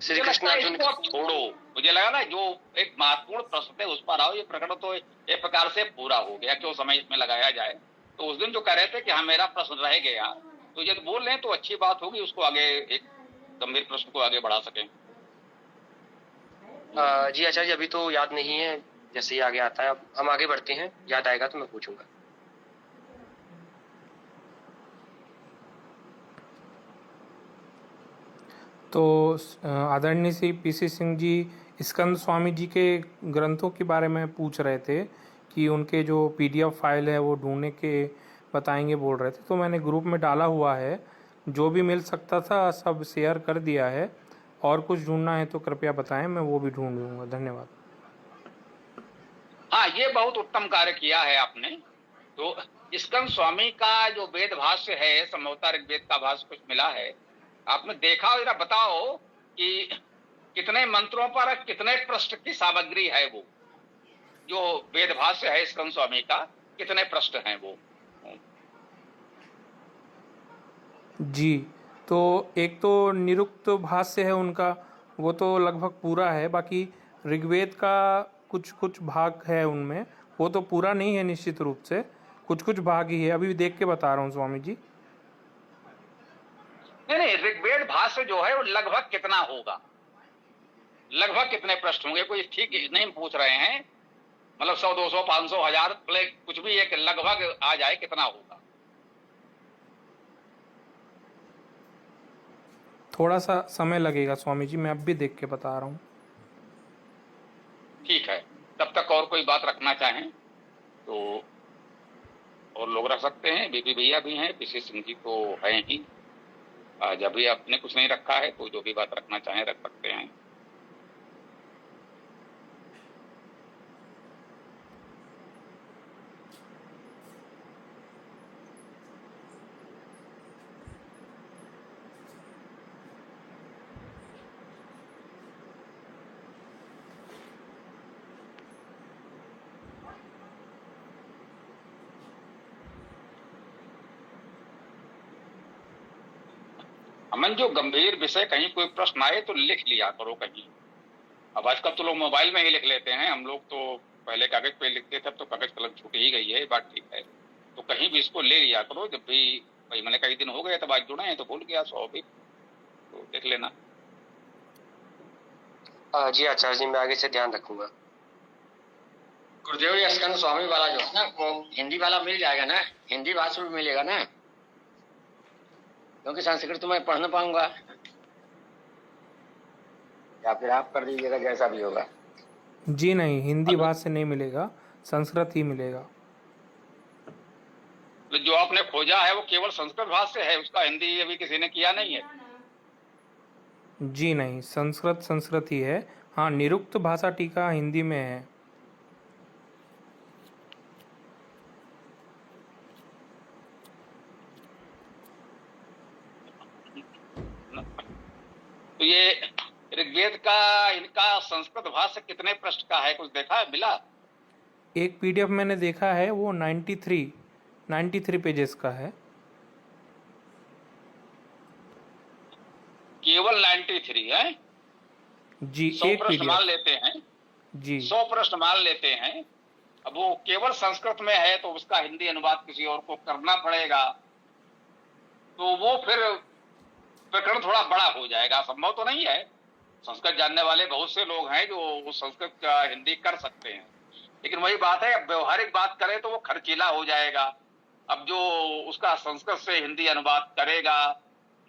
श्री कृष्ण अर्जुन को छोड़ो, मुझे लगा ना जो एक महत्वपूर्ण प्रश्न है उस पर आओ। ये प्रकरण तो एक प्रकार से पूरा हो गया, क्यों समय इसमें लगाया जाए। तो उस दिन जो कह रहे थे कि हाँ मेरा प्रश्न रह गया, तो यदि बोल रहे तो अच्छी बात होगी, उसको आगे एक गंभीर प्रश्न को आगे बढ़ा सकें। जी आचार्य, अभी तो याद नहीं है, जैसे ही आगे आता है अब हम आगे बढ़ते हैं, याद आएगा तो मैं पूछूंगा। तो आदरणीय श्री पीसी सिंह जी स्कंद स्वामी जी के ग्रंथों के बारे में पूछ रहे थे कि उनके जो पीडीएफ फाइल है वो ढूंढने के बताएंगे बोल रहे थे। तो मैंने ग्रुप में डाला हुआ है, जो भी मिल सकता था सब शेयर कर दिया है। और कुछ ढूंढना है तो कृपया बताएं, मैं वो भी ढूंढ लूँगा। धन्यवाद। हाँ, ये बहुत उत्तम कार्य किया है आपने। तो स्कंद स्वामी का जो वेद भाष्य है, संभवतः ऋग्वेद का भाष्य कुछ मिला है, आपने देखा, जरा बताओ कि कितने मंत्रों पर कितने पृष्ठ की सामग्री है। वो जो वेद भाष्य है स्कंद स्वामी का, कितने पृष्ठ हैं वो? जी, तो एक तो निरुक्त भाष्य है उनका, वो तो लगभग पूरा है। बाकी ऋग्वेद का कुछ कुछ भाग है उनमें, वो तो पूरा नहीं है निश्चित रूप से, कुछ कुछ भाग ही है। अभी देख के बता रहा हूँ स्वामी जी। नहीं, ऋग्वेद भाष्य जो है वो लगभग कितना होगा, लगभग कितने पृष्ठ होंगे? कोई ठीक नहीं पूछ रहे हैं, मतलब 100, 200, 500, 1000, कुछ भी एक लगभग आ जाए, कितना होगा? थोड़ा सा समय लगेगा स्वामी जी, मैं अब भी देख के बता रहा हूँ। ठीक है, तब तक और कोई बात रखना चाहें तो और लोग रख सकते हैं। बीबी भैया भी हैं, पीसी सिंह जी तो हैं ही। आज अभी आपने कुछ नहीं रखा है तो जो भी बात रखना चाहें रख सकते हैं। अमन, जो गंभीर विषय कहीं कोई प्रश्न आए तो लिख लिया करो कहीं। अब आजकल तो लोग मोबाइल में ही लिख लेते हैं, हम लोग तो पहले कागज पे लिखते थे, अब तो कागज कलम छूट ही गई है, ये बात ठीक है। तो कहीं भी इसको ले लिया करो। जब भी भाई मैंने कई दिन हो गए तब आज जुड़े हैं तो भूल गया, स्वाभाविक, तो देख लेना। जी आचार्य जी, मैं आगे से ध्यान रखूंगा। गुरुदेव, ये स्कंद स्वामी वाला जो है ना, वो हिंदी वाला मिल जाएगा ना? हिंदी भाषा में मिलेगा ना? क्योंकि संस्कृत तो मैं पढ़ नहीं पाऊंगा, या फिर आप कर दीजिएगा जैसा भी होगा। जी नहीं, हिंदी भाषा से नहीं मिलेगा, संस्कृत ही मिलेगा। तो जो आपने खोजा है वो केवल संस्कृत भाषा से है, उसका हिंदी अभी किसी ने किया नहीं है। जी नहीं, संस्कृत ही है। हाँ, निरुक्त भाषा टीका हिंदी में है। तो ये ऋग्वेद का इनका संस्कृत भाषा कितने पृष्ठ का है, कुछ देखा है, मिला? एक पीडीएफ मैंने देखा है, वो 93 पेजेस का है। केवल 93 है? जी, 100 एक प्रश्न मान पीडीएफ। लेते हैं, जी 100 प्रश्न मान लेते हैं। अब वो केवल संस्कृत में है तो उसका हिंदी अनुवाद किसी और को करना पड़ेगा, तो वो फिर प्रकरण थोड़ा बड़ा हो जाएगा। संभव तो नहीं है, संस्कृत जानने वाले बहुत से लोग हैं जो उस संस्कृत का हिंदी कर सकते हैं, लेकिन वही बात है, अब व्यवहारिक बात करें तो वो खर्चीला हो जाएगा। अब जो उसका संस्कृत से हिंदी अनुवाद करेगा,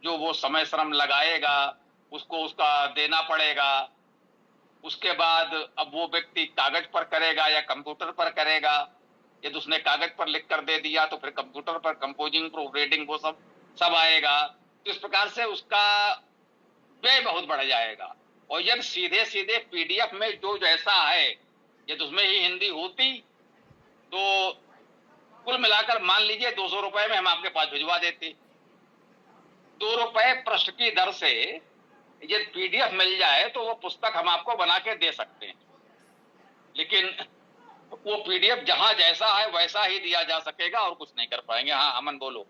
जो वो समय श्रम लगाएगा, उसको उसका देना पड़ेगा। उसके बाद अब वो व्यक्ति कागज पर करेगा या कंप्यूटर पर करेगा। यदि उसने कागज पर लिख कर दे दिया तो फिर कंप्यूटर पर कंपोजिंग, प्रूफ रीडिंग, वो सब आएगा। तो इस प्रकार से उसका व्यय बहुत बढ़ जाएगा। और यदि सीधे सीधे पीडीएफ में जो जैसा है, यदि उसमें ही हिंदी होती तो कुल मिलाकर मान लीजिए 200 रुपए में हम आपके पास भिजवा देते। 2 रुपए पृष्ठ की दर से यदि पीडीएफ मिल जाए तो वो पुस्तक हम आपको बना के दे सकते हैं, लेकिन वो पीडीएफ जहां जैसा है वैसा ही दिया जा सकेगा और कुछ नहीं कर पाएंगे। हाँ अमन बोलो।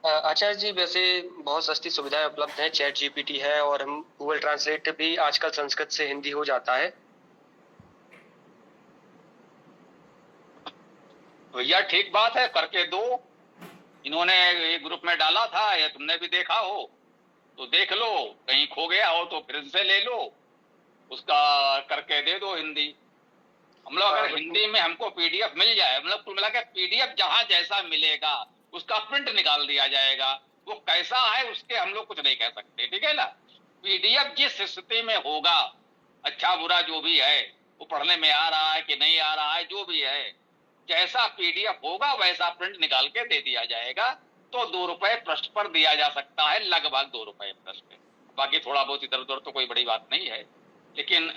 आचार्य जी, वैसे बहुत सस्ती सुविधाएं उपलब्ध हैं, चैट जीपीटी है और हम गूगल ट्रांसलेट भी आजकल संस्कृत से हिंदी हो जाता है। भैया ठीक बात है, करके दो। इन्होंने एक ग्रुप में डाला था, या तुमने भी देखा हो तो देख लो, कहीं खो गया हो तो फिर से ले लो, उसका करके दे दो हिंदी। हम लोग अगर हिंदी में हमको पीडीएफ मिल जाए, मतलब कुल मिलाकर पीडीएफ जहां जैसा मिलेगा उसका प्रिंट निकाल दिया जाएगा। वो कैसा है उसके हम लोग कुछ नहीं कह सकते, ठीक है ना। पीडीएफ जिस स्थिति में होगा, अच्छा बुरा जो भी है, वो पढ़ने में आ रहा है कि नहीं आ रहा है, जो भी है, जैसा पीडीएफ होगा वैसा प्रिंट निकाल के दे दिया जाएगा। तो 2 रुपए पृष्ठ पर दिया जा सकता है, लगभग 2 रुपए पृष्ठ। बाकी थोड़ा बहुत इधर उधर तो कोई बड़ी बात नहीं है, लेकिन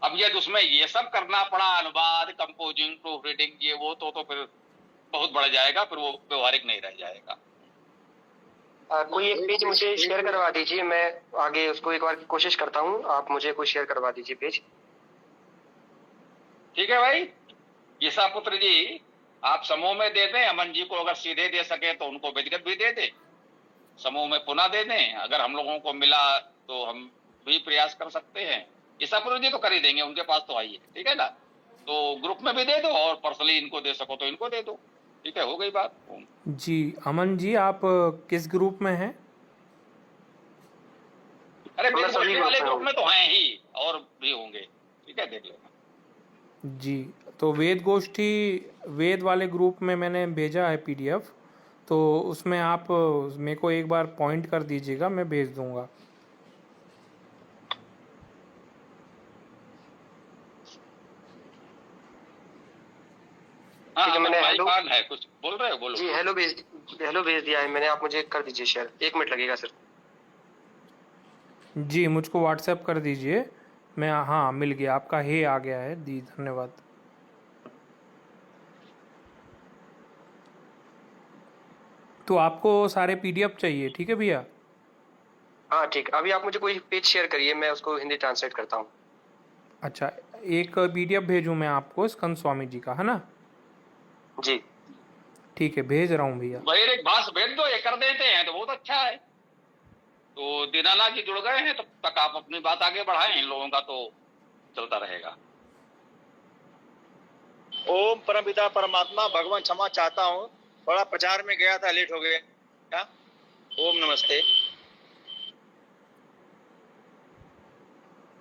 अब यदि उसमें ये सब करना पड़ा, अनुवाद, कंपोजिंग, प्रूफ रीडिंग, ये वो, तो फिर बहुत बढ़ जाएगा, फिर वो व्यवहारिक नहीं रह जाएगा। कोई एक पेज मुझे शेयर करवा दीजिए, मैं आगे उसको एक बार कोशिश करता हूँ। आप मुझे कोई शेयर करवा दीजिए पेज। ठीक है भाई। ईसा पुत्र जी, आप समूह में दे दें, अमन जी को अगर सीधे दे सके तो उनको व्यक्तिगत भी दे दें, समूह में पुनः दे दें। अगर हम लोगों को मिला तो हम भी प्रयास कर सकते हैं। ईसा पुत्र जी तो कर ही देंगे, उनके पास तो आई है, ठीक है ना। तो ग्रुप में भी दे दो और पर्सनली इनको दे सको तो इनको दे दो, ठीक है, हो गई बात। जी अमन जी, आप किस ग्रुप में हैं? अरे सभी वाले ग्रुप में तो हैं ही, और भी होंगे, ठीक है, देख लेना। जी, तो वेद गोष्ठी वेद वाले ग्रुप में मैंने भेजा है पीडीएफ, तो उसमें आप मेरे को एक बार पॉइंट कर दीजिएगा, मैं भेज दूंगा। हाँ, मैंने हेलो है, कुछ बोल रहे हो, बोलो जी। हेलो भेज दिया है मैंने, आप मुझे कर दीजिए शेयर। 1 मिनट लगेगा सर। जी, मुझको व्हाट्सएप कर दीजिए। मैं, हाँ मिल गया, आपका हे आ गया है। जी धन्यवाद। तो आपको सारे पीडीएफ चाहिए, ठीक है भैया? हाँ ठीक, अभी आप मुझे कोई पेज शेयर करिए, मैं उसको हिंदी ट्रांसलेट करता हूँ। अच्छा, एक पीडीएफ भेजूँ मैं आपको स्कंद स्वामी जी का, है ना? जी ठीक है, भेज रहा हूँ भैया। भाई एक भाष भेज दो, ये कर देते हैं तो बहुत अच्छा है। तो दीनानाथ जी जुड़ गए हैं, तब तक आप अपनी बात आगे बढ़ाएं, इन लोगों का तो चलता रहेगा। ओम परमपिता परमात्मा भगवान क्षमा चाहता हूँ, थोड़ा प्रचार में गया था, लेट हो गया। ओम नमस्ते।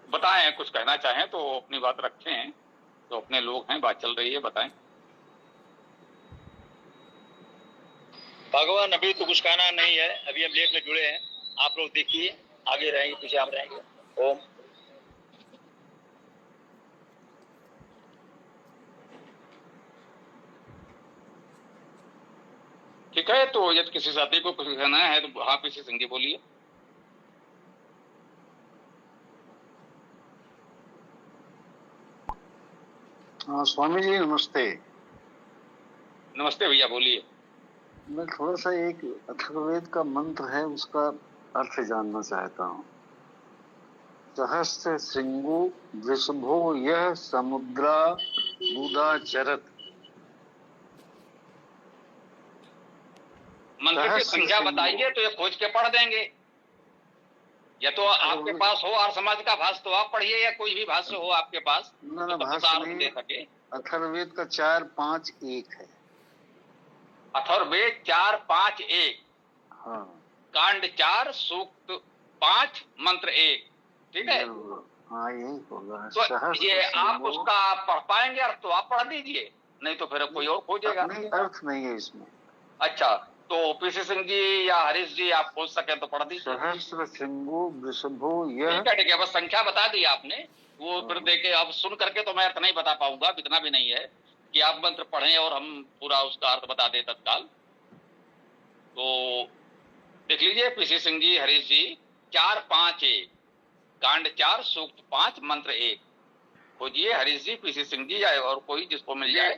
बताएं, कुछ कहना चाहें तो अपनी बात रखें, तो अपने लोग हैं, बात चल रही है, बताएं। भगवान अभी तो कुछ कहना नहीं है, अभी हम लेट में जुड़े हैं। आप लोग देखिए, आगे रहेंगे पीछे हम रहेंगे। ओम। ठीक है, तो यदि किसी साथी को कुछ कहना है तो हाँ पीछे सिंह जी बोलिए। हाँ स्वामी जी नमस्ते। नमस्ते भैया, बोलिए। मैं थोड़ा सा एक अथर्ववेद का मंत्र है उसका अर्थ जानना चाहता हूँ। सहस्त्र श्रृंगो वृषभो यह समुद्रा बुदाचरत। मंत्र की संख्या बताइए तो ये खोज के पढ़ देंगे। या तो आपके पास हो आर्य समाज का भाष्य तो आप पढ़िए, या कोई भी भाष्य हो आपके पास ना तो भाष्य अर्थ दे सके। अथर्ववेद का 4-5-1 है। अथर्ववेद 4-5-1। हाँ। कांड 4 सूक्त 5 मंत्र 1। ठीक है, हाँ यही होगा। तो ये आप उसका पढ़ पाएंगे अर्थ तो आप पढ़ दीजिए, नहीं तो फिर कोई और खोजेगा। नहीं, अर्थ नहीं है इसमें। अच्छा, तो पीसी सिंह जी या हरीश जी आप खोज सके तो पढ़ दीजिए। सहस्त्र श्रृंगो वृषभो यह। ठीक है, बस संख्या बता दी आपने, वो फिर देखे। अब सुन करके तो मैं अर्थ नहीं बता पाऊंगा, इतना भी नहीं है कि आप मंत्र पढ़ें और हम पूरा उसका अर्थ बता दें तत्काल। तो देख लीजिए पीसी सिंह जी, हरीश जी, 4-5-1 कांड 4 सूक्त 5 मंत्र 1 खोजिए। हरीश जी, पीसी सिंह जी, या और कोई जिसको मिल जाए।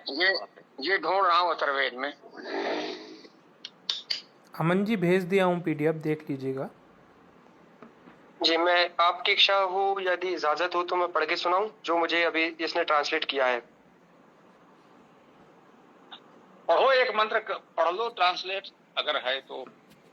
ये ढूंढ रहा हूँ अथर्ववेद में। अमन जी भेज दिया हूँ PDF, देख लीजिएगा। जी, मैं आपकी इच्छा हो यदि इजाजत हो तो मैं पढ़ के सुनाऊं जो मुझे अभी इसने ट्रांसलेट किया है। पढ़ो, एक मंत्र पढ़ लो ट्रांसलेट अगर है तो।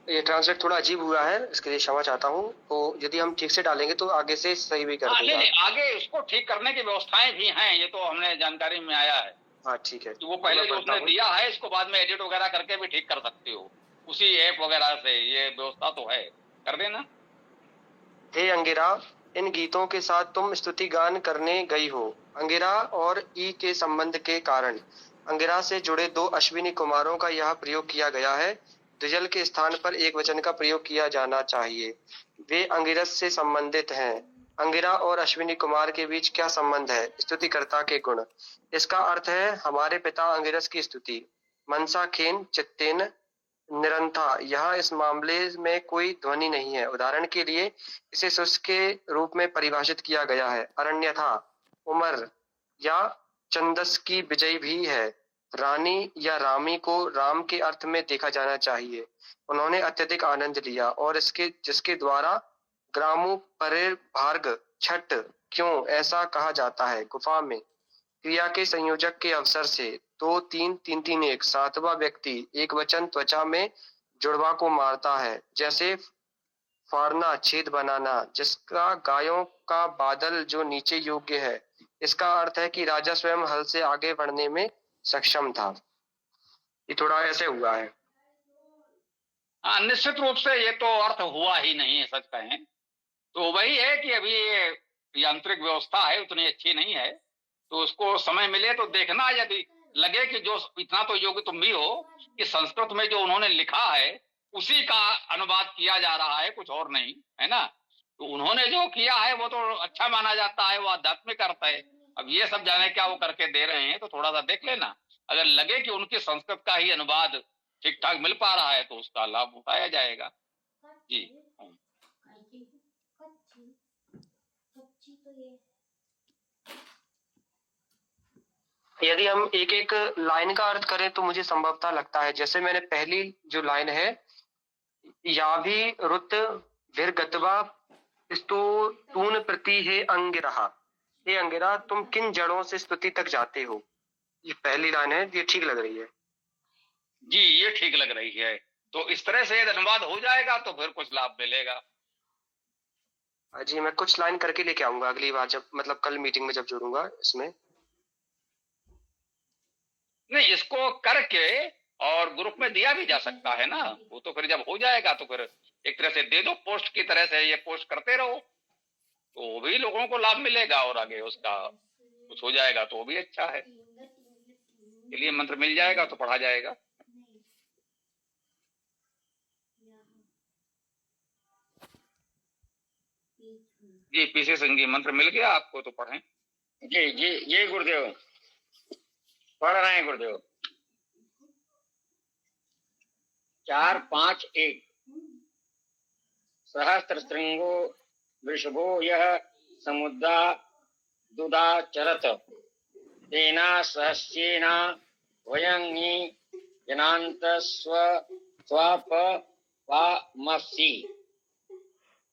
ये ट्रांसलेट थोड़ा अजीब हुआ है, इसके लिए क्षमा चाहता हूँ। तो यदि हम ठीक से डालेंगे तो आगे से सही भी कर देगा। नहीं, आगे इसको ठीक करने की व्यवस्थाएं भी हैं, ये तो हमने जानकारी में आया है। हाँ ठीक है, तो वो पहले जो उसने दिया है इसको बाद में एडिट वगैरह करके भी ठीक कर सकते हो, उसी ऐप वगैरह से। ये व्यवस्था तो है, कर देना। हे अंगिरा, इन गीतों के साथ तुम स्तुति गान करने गई हो। अंगिरा और ई के संबंध के कारण अंगिरा से जुड़े 2 अश्विनी कुमारों का यह प्रयोग किया गया है। द्विजल के स्थान पर एक वचन का प्रयोग किया जाना चाहिए। वे अंगिरस से संबंधित हैं। अंगिरा और अश्विनी कुमार के बीच क्या संबंध है? स्तुतिकर्ता के गुण। इसका अर्थ है हमारे पिता अंगिरस की स्तुति। मनसा खेन चित्तेन निरंथा। यहाँ इस मामले में कोई ध्वनि नहीं है। उदाहरण के लिए इसे शुष्क के रूप में परिभाषित किया गया है। अरण्यथा उमर या चंदस की विजय भी है। रानी या रामी को राम के अर्थ में देखा जाना चाहिए। उन्होंने अत्यधिक आनंद लिया और इसके जिसके द्वारा ग्रामो परे भार्ग छठ क्यों ऐसा कहा जाता है। गुफा में क्रिया के संयोजक के अवसर से 2-3-3-3-1 सातवां व्यक्ति एक वचन त्वचा में जुड़वा को मारता है, जैसे फाड़ना, छेद बनाना। जिसका गायों का बादल जो नीचे योग्य है। इसका अर्थ है कि राजा स्वयं हल से आगे बढ़ने में सक्षम था। ये थोड़ा ऐसे हुआ है। हाँ, निश्चित रूप से ये तो अर्थ हुआ ही नहीं है, सच कहें तो वही है कि अभी ये यांत्रिक व्यवस्था है, उतनी अच्छी नहीं है। तो उसको समय मिले तो देखना, यदि लगे कि जो इतना तो योग्य तुम भी हो कि संस्कृत में जो उन्होंने लिखा है उसी का अनुवाद किया जा रहा है, कुछ और नहीं है ना। तो उन्होंने जो किया है वो तो अच्छा माना जाता है, वो आध्यात्मिक अर्थ है। अब ये सब जाने क्या वो करके दे रहे हैं, तो थोड़ा सा देख लेना। अगर लगे कि उनकी संस्कृत का ही अनुवाद ठीक ठाक मिल पा रहा है तो उसका लाभ उठाया जाएगा। जी यदि हम एक एक लाइन का अर्थ करें तो मुझे संभवतः लगता है, जैसे मैंने पहली जो लाइन है, या भी रुत विरगतवा स्तु तून प्रति हे अंगिरा। हे अंगिरा, तुम किन जड़ों से स्तुति तक जाते हो। ये पहली लाइन है, ये ठीक लग रही है। जी, ये ठीक लग रही है। तो इस तरह से यदि अनुवाद हो जाएगा तो फिर कुछ लाभ मिलेगा। जी, मैं कुछ लाइन करके लेके आऊंगा अगली बार, जब मतलब कल मीटिंग में जब जुड़ूंगा इसमें। नहीं, इसको करके और ग्रुप में दिया भी जा सकता है ना। वो तो फिर जब हो जाएगा तो फिर एक तरह से दे दो, पोस्ट की तरह से ये पोस्ट करते रहो तो भी लोगों को लाभ मिलेगा और आगे उसका कुछ हो जाएगा तो वो भी अच्छा है। चलिए, मंत्र मिल जाएगा तो पढ़ा जाएगा। जी पीसी सिंह जी, मंत्र मिल गया आपको तो पढ़ें। जी जी जी गुरुदेव, पढ़ रहे हैं गुरुदेव। 4-5-1 सहस्त्र श्रृंगो वृषभो यह समुद्रा दुदाचरत तेना सहस्येना वयंगी जनांत स्वापवामसि।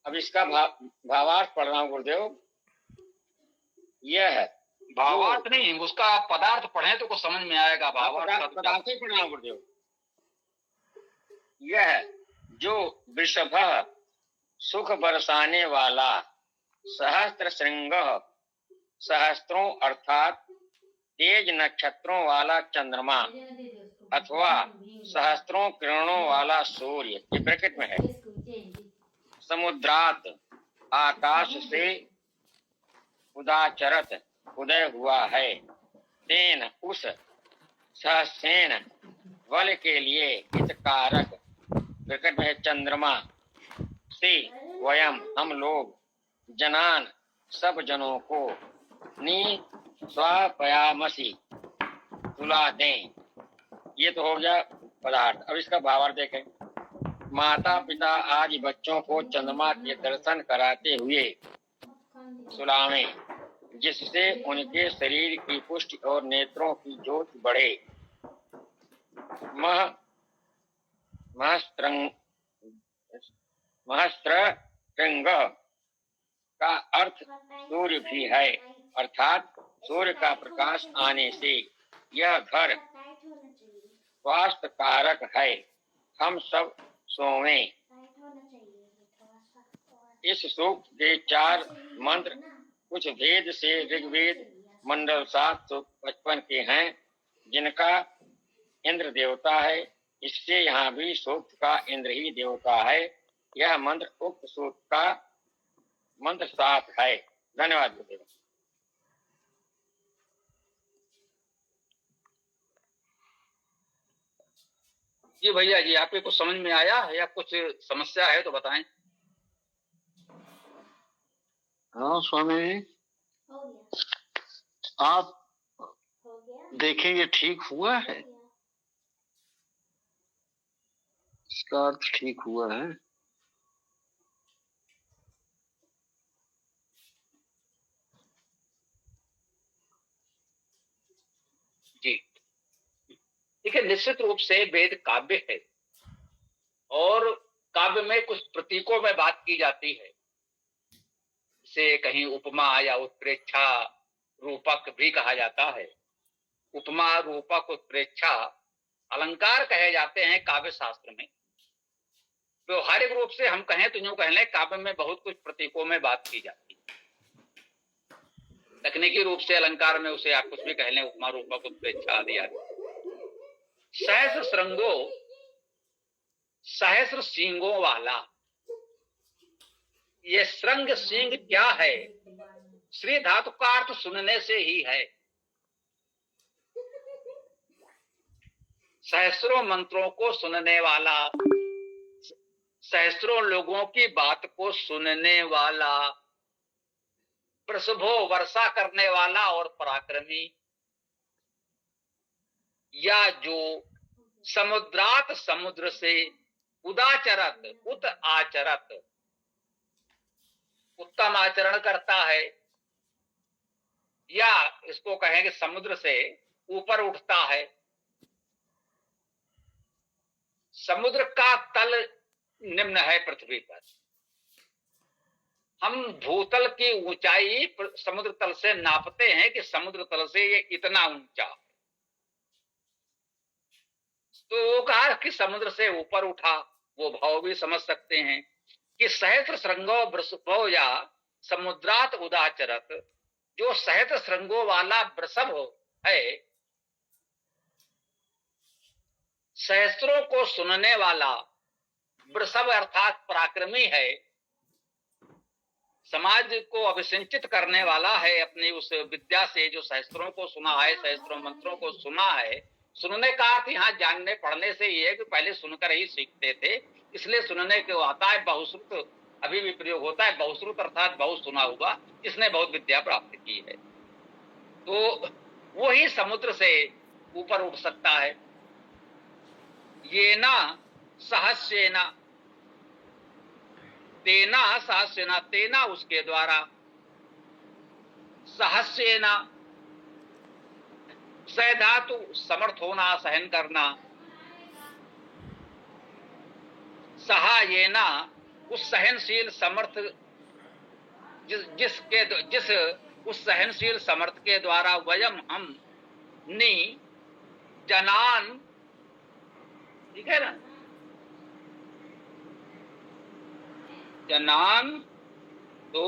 अब इसका भावार्थ पढ़ रहा हूँ गुरुदेव। यह भावार्थ नहीं, उसका पदार्थ पढ़े तो कुछ समझ में आएगा। भावार्थ पदार्थ ही पढ़ रहा हूँ गुरुदेव। यह जो वृषभ सुख बरसाने वाला, सहस्त्र श्रृंग सहस्त्रों अर्थात तेज नक्षत्रों वाला चंद्रमा अथवा सहस्त्रों किरणों वाला सूर्य, ये ब्रैकेट में है, समुद्रात आकाश से उदाचरत उदय हुआ है, तेन उस सहसेन बल के लिए हितकारक, ब्रैकेट में है चंद्रमा से वयम हम लोग जनान सब जनों को नी स्वापयामसि सुला दें। ये तो हो गया पदार्थ। अब इसका भावार्थ देखें। माता पिता आज बच्चों को चंद्रमा के दर्शन कराते हुए सुलावे, जिससे उनके शरीर की पुष्टि और नेत्रों की ज्योति बढ़े। महस्त्रंग का अर्थ सूर्य भी है, अर्थात सूर्य का प्रकाश आने से यह घर स्वास्थ्य कारक है। हम सब सोवें। इस सूक्त के 4 मंत्र कुछ भेद से ऋग्वेद मंडल 755 के हैं, जिनका इंद्र देवता है। इससे यहाँ भी सूक्त का इंद्र ही देवता है। यह मंत्र उक्त सूक्त का मंत्र 7 है। धन्यवाद गुरुदेव। जी भैया जी, आपके कुछ समझ में आया है या कुछ समस्या है तो बताएं। हाँ स्वामी, आप देखें ये ठीक हुआ है, इसका अर्थ ठीक हुआ है। जी देखिए, निश्चित रूप से वेद काव्य है और काव्य में कुछ प्रतीकों में बात की जाती है, से कहीं उपमा या उत्प्रेक्षा रूपक भी कहा जाता है। उपमा, रूपक, उत्प्रेक्षा अलंकार कहे जाते हैं काव्य शास्त्र में। व्यवहारिक रूप से हम कहें तो यूं कह लें, काव्य में बहुत कुछ प्रतीकों में बात की जाती है। तकनीकी रूप से अलंकार में उसे आप कुछ भी कह लें, उपमा, रूपक, उत्प्रेक्षा आदि आदि। सहस्र श्रृंगो, सहस्र सींगों वाला। ये श्रृंग सींग क्या है? श्री धातु का अर्थ सुनने से ही है। सहस्रों मंत्रों को सुनने वाला, सहस्रों लोगों की बात को सुनने वाला, प्रसभो वर्षा करने वाला और पराक्रमी, या जो समुद्रात समुद्र से उदाचरत उत आचरत उत्तम आचरण करता है, या इसको कहेंगे समुद्र से ऊपर उठता है। समुद्र का तल निम्न है पृथ्वी पर। हम भूतल की ऊंचाई समुद्र तल से नापते हैं कि समुद्र तल से ये इतना ऊंचा, तो वो कहा कि समुद्र से ऊपर उठा। वो भाव भी समझ सकते हैं कि सहस्र श्रृंगो वृषभो या समुद्रात उदाचरत, जो सहस्र श्रृंगों वाला वृषभ है, सहस्त्रों को सुनने वाला वृषभ अर्थात पराक्रमी है, समाज को अभिसिंचित करने वाला है अपनी उस विद्या से जो सहस्त्रों को सुना है, सहस्त्रों मंत्रों को सुना है। सुनने का अर्थ यहाँ जानने पढ़ने से ये है कि पहले सुनकर ही सीखते थे, इसलिए सुनने को आता है। बहुश्रुत अभी भी प्रयोग होता है, बहुश्रुत अर्थात बहुत सुना हुआ, जिसने बहुत विद्या प्राप्त की है। तो वो ही समुद्र से ऊपर उठ सकता है। ये ना सहस्येना, तेना सहस्येना, तेना उसके द्वारा, सहस्येना सह धातु समर्थ होना, सहन करना, सहा ये ना उस सहनशील समर्थ जिस उस सहनशील समर्थ के द्वारा वयम हम नि जनान, ठीक है ना, जनान तो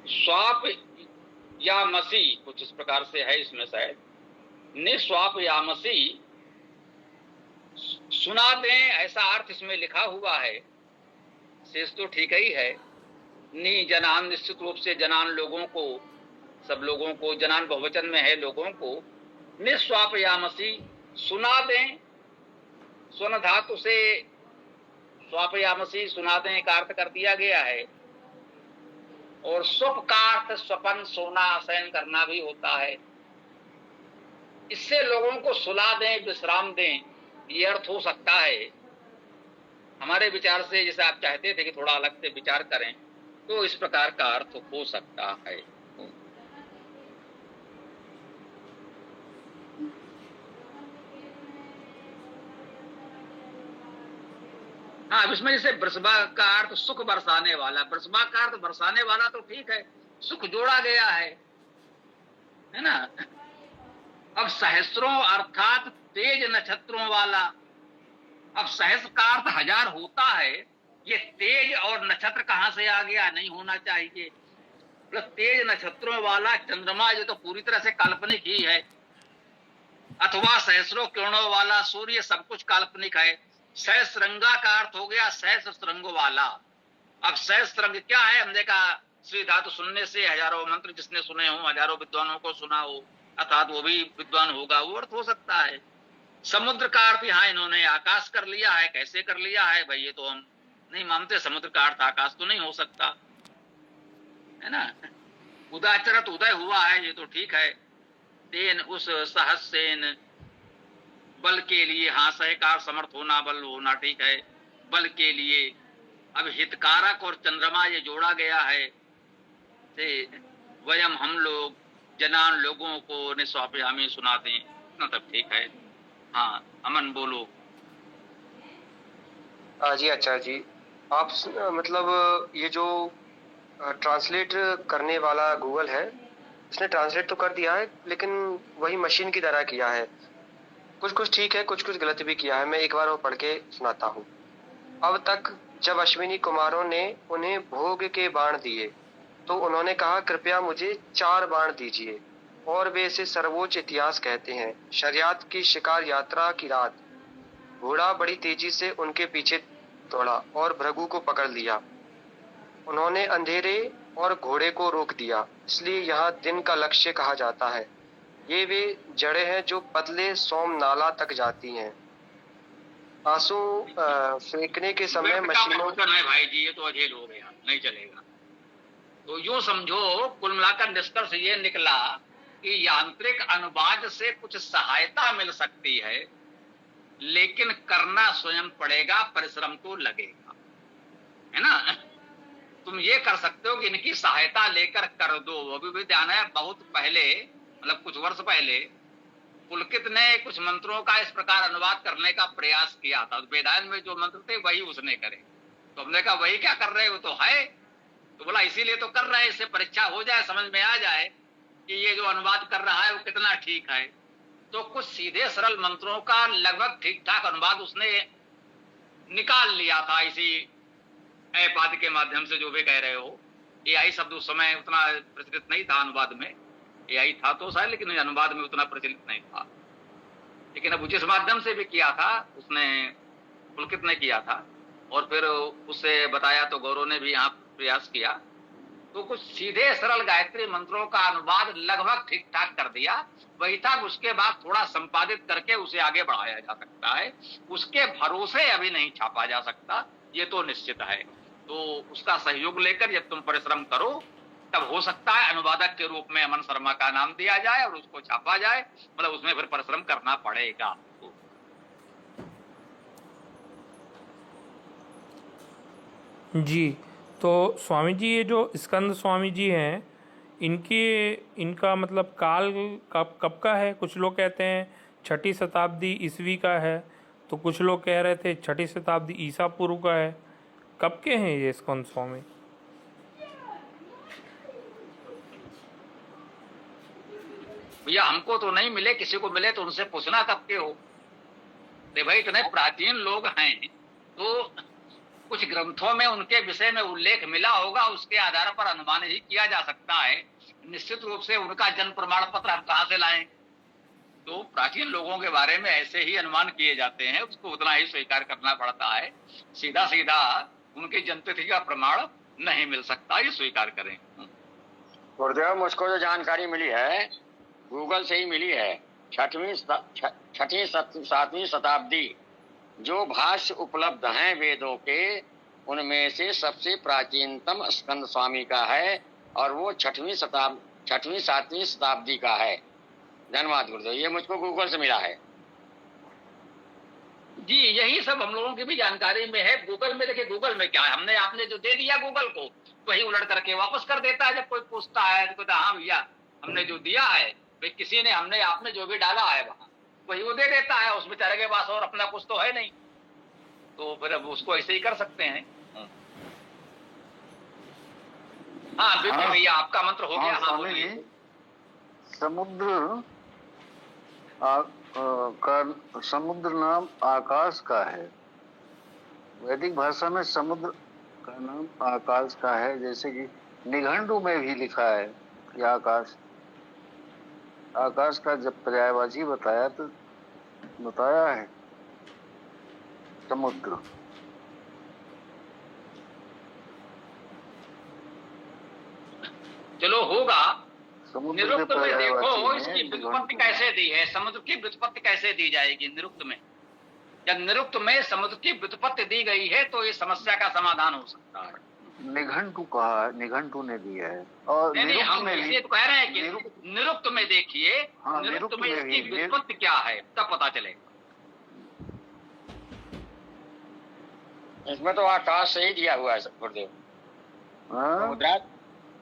स्वाप या मसी कुछ इस प्रकार से है इसमें शायद, निस्वाप या मसी सुना दें, ऐसा अर्थ इसमें लिखा हुआ है। शेष तो ठीक ही है। नी जनान निश्चित रूप से जनान लोगों को, सब लोगों को, जनान बहुवचन में है लोगों को, निस्वाप या मसी सुना दें, स्वन धातु से स्वाप या मसी सुना दें का अर्थ कर दिया गया है। और स्वप का अर्थ स्वपन, सोना, शयन करना भी होता है। इससे लोगों को सुला दें, विश्राम दें, ये अर्थ हो सकता है। हमारे विचार से, जैसे आप चाहते थे कि थोड़ा अलग से विचार करें, तो इस प्रकार का अर्थ हो सकता है। हाँ, इसमें जैसे बरसबा का अर्थ सुख बरसाने वाला, बरसबा का अर्थ बरसाने वाला तो ठीक है, सुख जोड़ा गया है ना। अब सहस्रों अर्थात तेज नक्षत्रों वाला, अब सहस्र का अर्थ हजार होता है, ये तेज और नक्षत्र कहां से आ गया, नहीं होना चाहिए। तेज नक्षत्रों वाला चंद्रमा ये तो पूरी तरह से काल्पनिक ही है, अथवा सहस्रों किरणों वाला सूर्य, सब कुछ काल्पनिक है। सहस्रंगा का अर्थ हो गया सहस्रंग वाला। अब सहस्रंग क्या है, हमने कहा श्री धातु सुनने से हजारों मंत्र जिसने सुने हो, हजारों विद्वानों को सुना हो, अर्थात वो भी विद्वान होगा, वो अर्थ हो सकता है। समुद्र का अर्थ यहाँ इन्होंने आकाश कर लिया है। कैसे कर लिया है भाई, ये तो हम नहीं मानते। समुद्र का अर्थ आकाश तो नहीं हो सकता, है ना। उदाचरत उदय हुआ है, ये तो ठीक है। तेन उस सहस्येन, बल के लिए, हाँ सहकार समर्थ होना, बल होना, ठीक है, बल के लिए। अब हितकारक और चंद्रमा ये जोड़ा गया है, से वयम हम लोग जनान लोगों को निस्वाप्यामी सुना दें, मतलब ठीक है। हाँ अमन बोलो। जी अच्छा जी, आप मतलब ये जो ट्रांसलेट करने वाला गूगल है, इसने ट्रांसलेट तो कर दिया है, लेकिन वही मशीन की तरह किया है। कुछ कुछ ठीक है, कुछ कुछ गलत भी किया है। मैं एक बार वो पढ़ के सुनाता हूँ। अब तक जब अश्विनी कुमारों ने उन्हें भोग के बाण दिए, तो उन्होंने कहा कृपया मुझे 4 बाण दीजिए, और वे इसे सर्वोच्च इतिहास कहते हैं। शरियात की शिकार यात्रा की रात, घोड़ा बड़ी तेजी से उनके पीछे दौड़ा और भृगु को पकड़ लिया। उन्होंने अंधेरे और घोड़े को रोक दिया, इसलिए यहाँ दिन का लक्ष्य कहा जाता है। ये वे जड़ें हैं जो पतले सोम नाला तक जाती हैं। आंसू फेंकने के समय मशीनों है भाई जी, ये तो अझेल हो गया, नहीं चलेगा। तो यूं समझो, कुल मिलाकर निष्कर्ष ये निकला कि यांत्रिक अनुवाद से कुछ सहायता मिल सकती है, लेकिन करना स्वयं पड़ेगा, परिश्रम तो लगेगा, है ना। तुम ये कर सकते हो कि इनकी सहायता लेकर कर दो। अभी भी ध्यान है, बहुत पहले, मतलब कुछ वर्ष पहले, पुलकित ने कुछ मंत्रों का इस प्रकार अनुवाद करने का प्रयास किया था। वेदायन में जो मंत्र थे वही उसने करे। तो हमने कहा वही क्या कर रहे हो, तो है। तो बोला इसीलिए तो कर रहे हैं, इससे परीक्षा हो जाए, समझ में आ जाए कि ये जो अनुवाद कर रहा है वो कितना ठीक है। तो कुछ सीधे सरल मंत्रों का लगभग ठीक ठाक अनुवाद उसने निकाल लिया था, इसी ऐप आदि के माध्यम से। जो भी कह रहे हो, एआई शब्द उस समय उतना प्रचलित नहीं था अनुवाद में। एआई था तो शायद, लेकिन अनुवाद में उतना प्रचलित नहीं था। लेकिन अब जिस माध्यम से भी किया था उसने, पुलकित ने किया था, और फिर उससे बताया तो गौरव ने भी यहाँ प्रयास किया। तो कुछ सीधे सरल गायत्री मंत्रों का अनुवाद लगभग ठीक ठाक कर दिया, वही था। उसके बाद थोड़ा संपादित करके उसे आगे बढ़ाया जा सकता है। उसके भरोसे अभी नहीं छापा जा सकता, ये तो निश्चित है। तो उसका सहयोग लेकर जब तुम परिश्रम करो तब हो सकता है अनुवादक के रूप में अमन शर्मा का नाम दिया जाए और उसको छापा जाए, मतलब उसमें फिर परिश्रम करना पड़ेगा। जी, तो स्वामी जी, ये जो स्कंद स्वामी जी हैं, इनका मतलब काल कब कब का है? कुछ लोग कहते हैं 6ठी शताब्दी ईस्वी का है, तो कुछ लोग कह रहे थे 6ठी शताब्दी ईसा पूर्व का है। कब के हैं ये स्कंद स्वामी? भैया हमको तो नहीं मिले, किसी को मिले तो उनसे पूछना कब के हो। देखो भाई इतने प्राचीन लोग हैं तो कुछ ग्रंथों में उनके विषय में उल्लेख मिला होगा, उसके आधार पर अनुमान ही किया जा सकता है। निश्चित रूप से उनका जन्म प्रमाण पत्र हम कहाँ से लाएं? तो प्राचीन लोगों के बारे में ऐसे ही अनुमान किए जाते हैं, उसको उतना ही स्वीकार करना पड़ता है। सीधा सीधा उनकी जन्मतिथि का प्रमाण नहीं मिल सकता, ये स्वीकार करें। गुरुदेव, मुझको जो जानकारी मिली है गूगल से ही मिली है। 6वीं 7वीं शताब्दी जो भाष्य उपलब्ध हैं वेदों के, उनमें से सबसे प्राचीनतम स्कंद स्वामी का है और वो 6वीं 7वीं शताब्दी का है। धन्यवाद गुरुदेव, ये मुझको गूगल से मिला है। जी यही सब हम लोगों की भी जानकारी में है। गूगल में देखिए, गूगल में क्या है, हमने आपने जो दे दिया गूगल को वही उलट करके वापस कर देता है। जब कोई पूछता है तो कहता हाँ भैया हमने जो दिया है, भाई किसी ने हमने आपने जो भी डाला है वहां वही वो दे देता है। उस बेचारे के पास और अपना कुछ तो है नहीं, तो फिर अब उसको ऐसे ही कर सकते हैं। हाँ बिल्कुल भैया, आपका मंत्र हो गया। हाँ बोलिए। समुद्र का समुद्र नाम आकाश का है। वैदिक भाषा में समुद्र का नाम आकाश का है, जैसे कि निघंटु में भी लिखा है कि आकाश का जब पर्यायवाची बताया तो बताया है समुद्र। चलो होगा। समुद्र निरुक्त के में देखो पर्यायवाची इसकी हैं व्युत्पत्ति निघंटु। कैसे दी है, समुद्र की व्युत्पत्ति कैसे दी जाएगी निरुक्त में? जब निरुक्त में समुद्र की व्युत्पत्ति दी गई है तो इस समस्या का समाधान हो सकता है। निघंटु कहा, निघंटु ने दिया है। और नहीं निरुक्त हम में इसे तो कह रहे हैं कि निरुक्त में देखिए, हाँ, निरुक्त में निरुक्त में इसकी भी व्युत्पत्ति क्या है तब पता चलेगा। इसमें तो आकाश से ही दिया हुआ है गुरुदेव।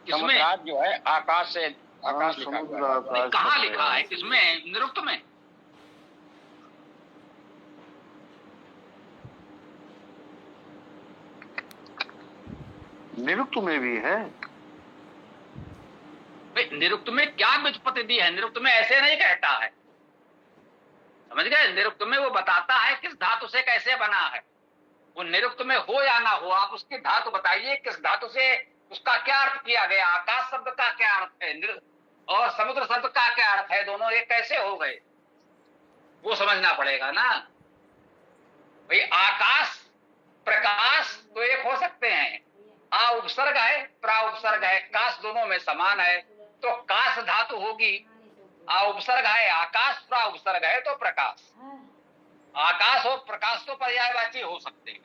समुद्रात जो है आकाश से, आकाश लिखा हुआ है। कहाँ लिखा है, किसमें? निरुक्त में? निरुक्त में भी है। निरुक्त में क्या व्युत्पत्ति दी है? निरुक्त में ऐसे नहीं कहता है, समझ गए? निरुक्त में वो बताता है किस धातु से कैसे बना है। वो निरुक्त में हो या ना हो, आप उसकी धातु बताइए, किस धातु से, उसका क्या अर्थ किया गया। आकाश शब्द का क्या अर्थ है और समुद्र शब्द का क्या अर्थ है, दोनों एक कैसे हो गए, वो समझना पड़ेगा ना भाई। आकाश प्रकाश तो एक हो सकते हैं, आ उपसर्ग है प्रा उपसर्ग है, काश दोनों में समान है तो काश धातु होगी। आ उपसर्ग है आकाश, प्रा उपसर्ग है तो प्रकाश। आकाश और प्रकाश तो पर्यायवाची हो सकते हैं,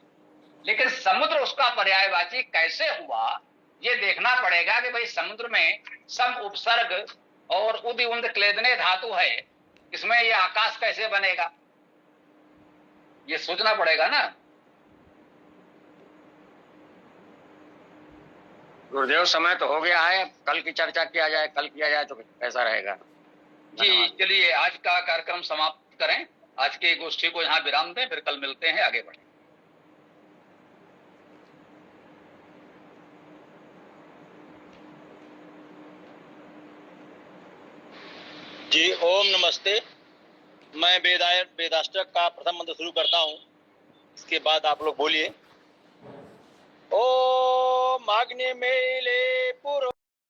लेकिन समुद्र उसका पर्यायवाची कैसे हुआ ये देखना पड़ेगा कि भाई समुद्र में सम उपसर्ग और उदि उन्द क्लेदने धातु है, इसमें ये आकाश कैसे बनेगा, ये सोचना पड़ेगा ना। गुरुदेव समय तो हो गया है, कल की चर्चा किया जाए, कल किया जाए तो कैसा रहेगा? जी चलिए आज का कार्यक्रम समाप्त करें, आज की गोष्ठी को यहाँ विराम दें, फिर कल मिलते हैं, आगे बढ़ें। जी ओम नमस्ते। मैं वेदाष्टक का प्रथम मंत्र शुरू करता हूँ, इसके बाद आप लोग बोलिए। ओम अग्निमीले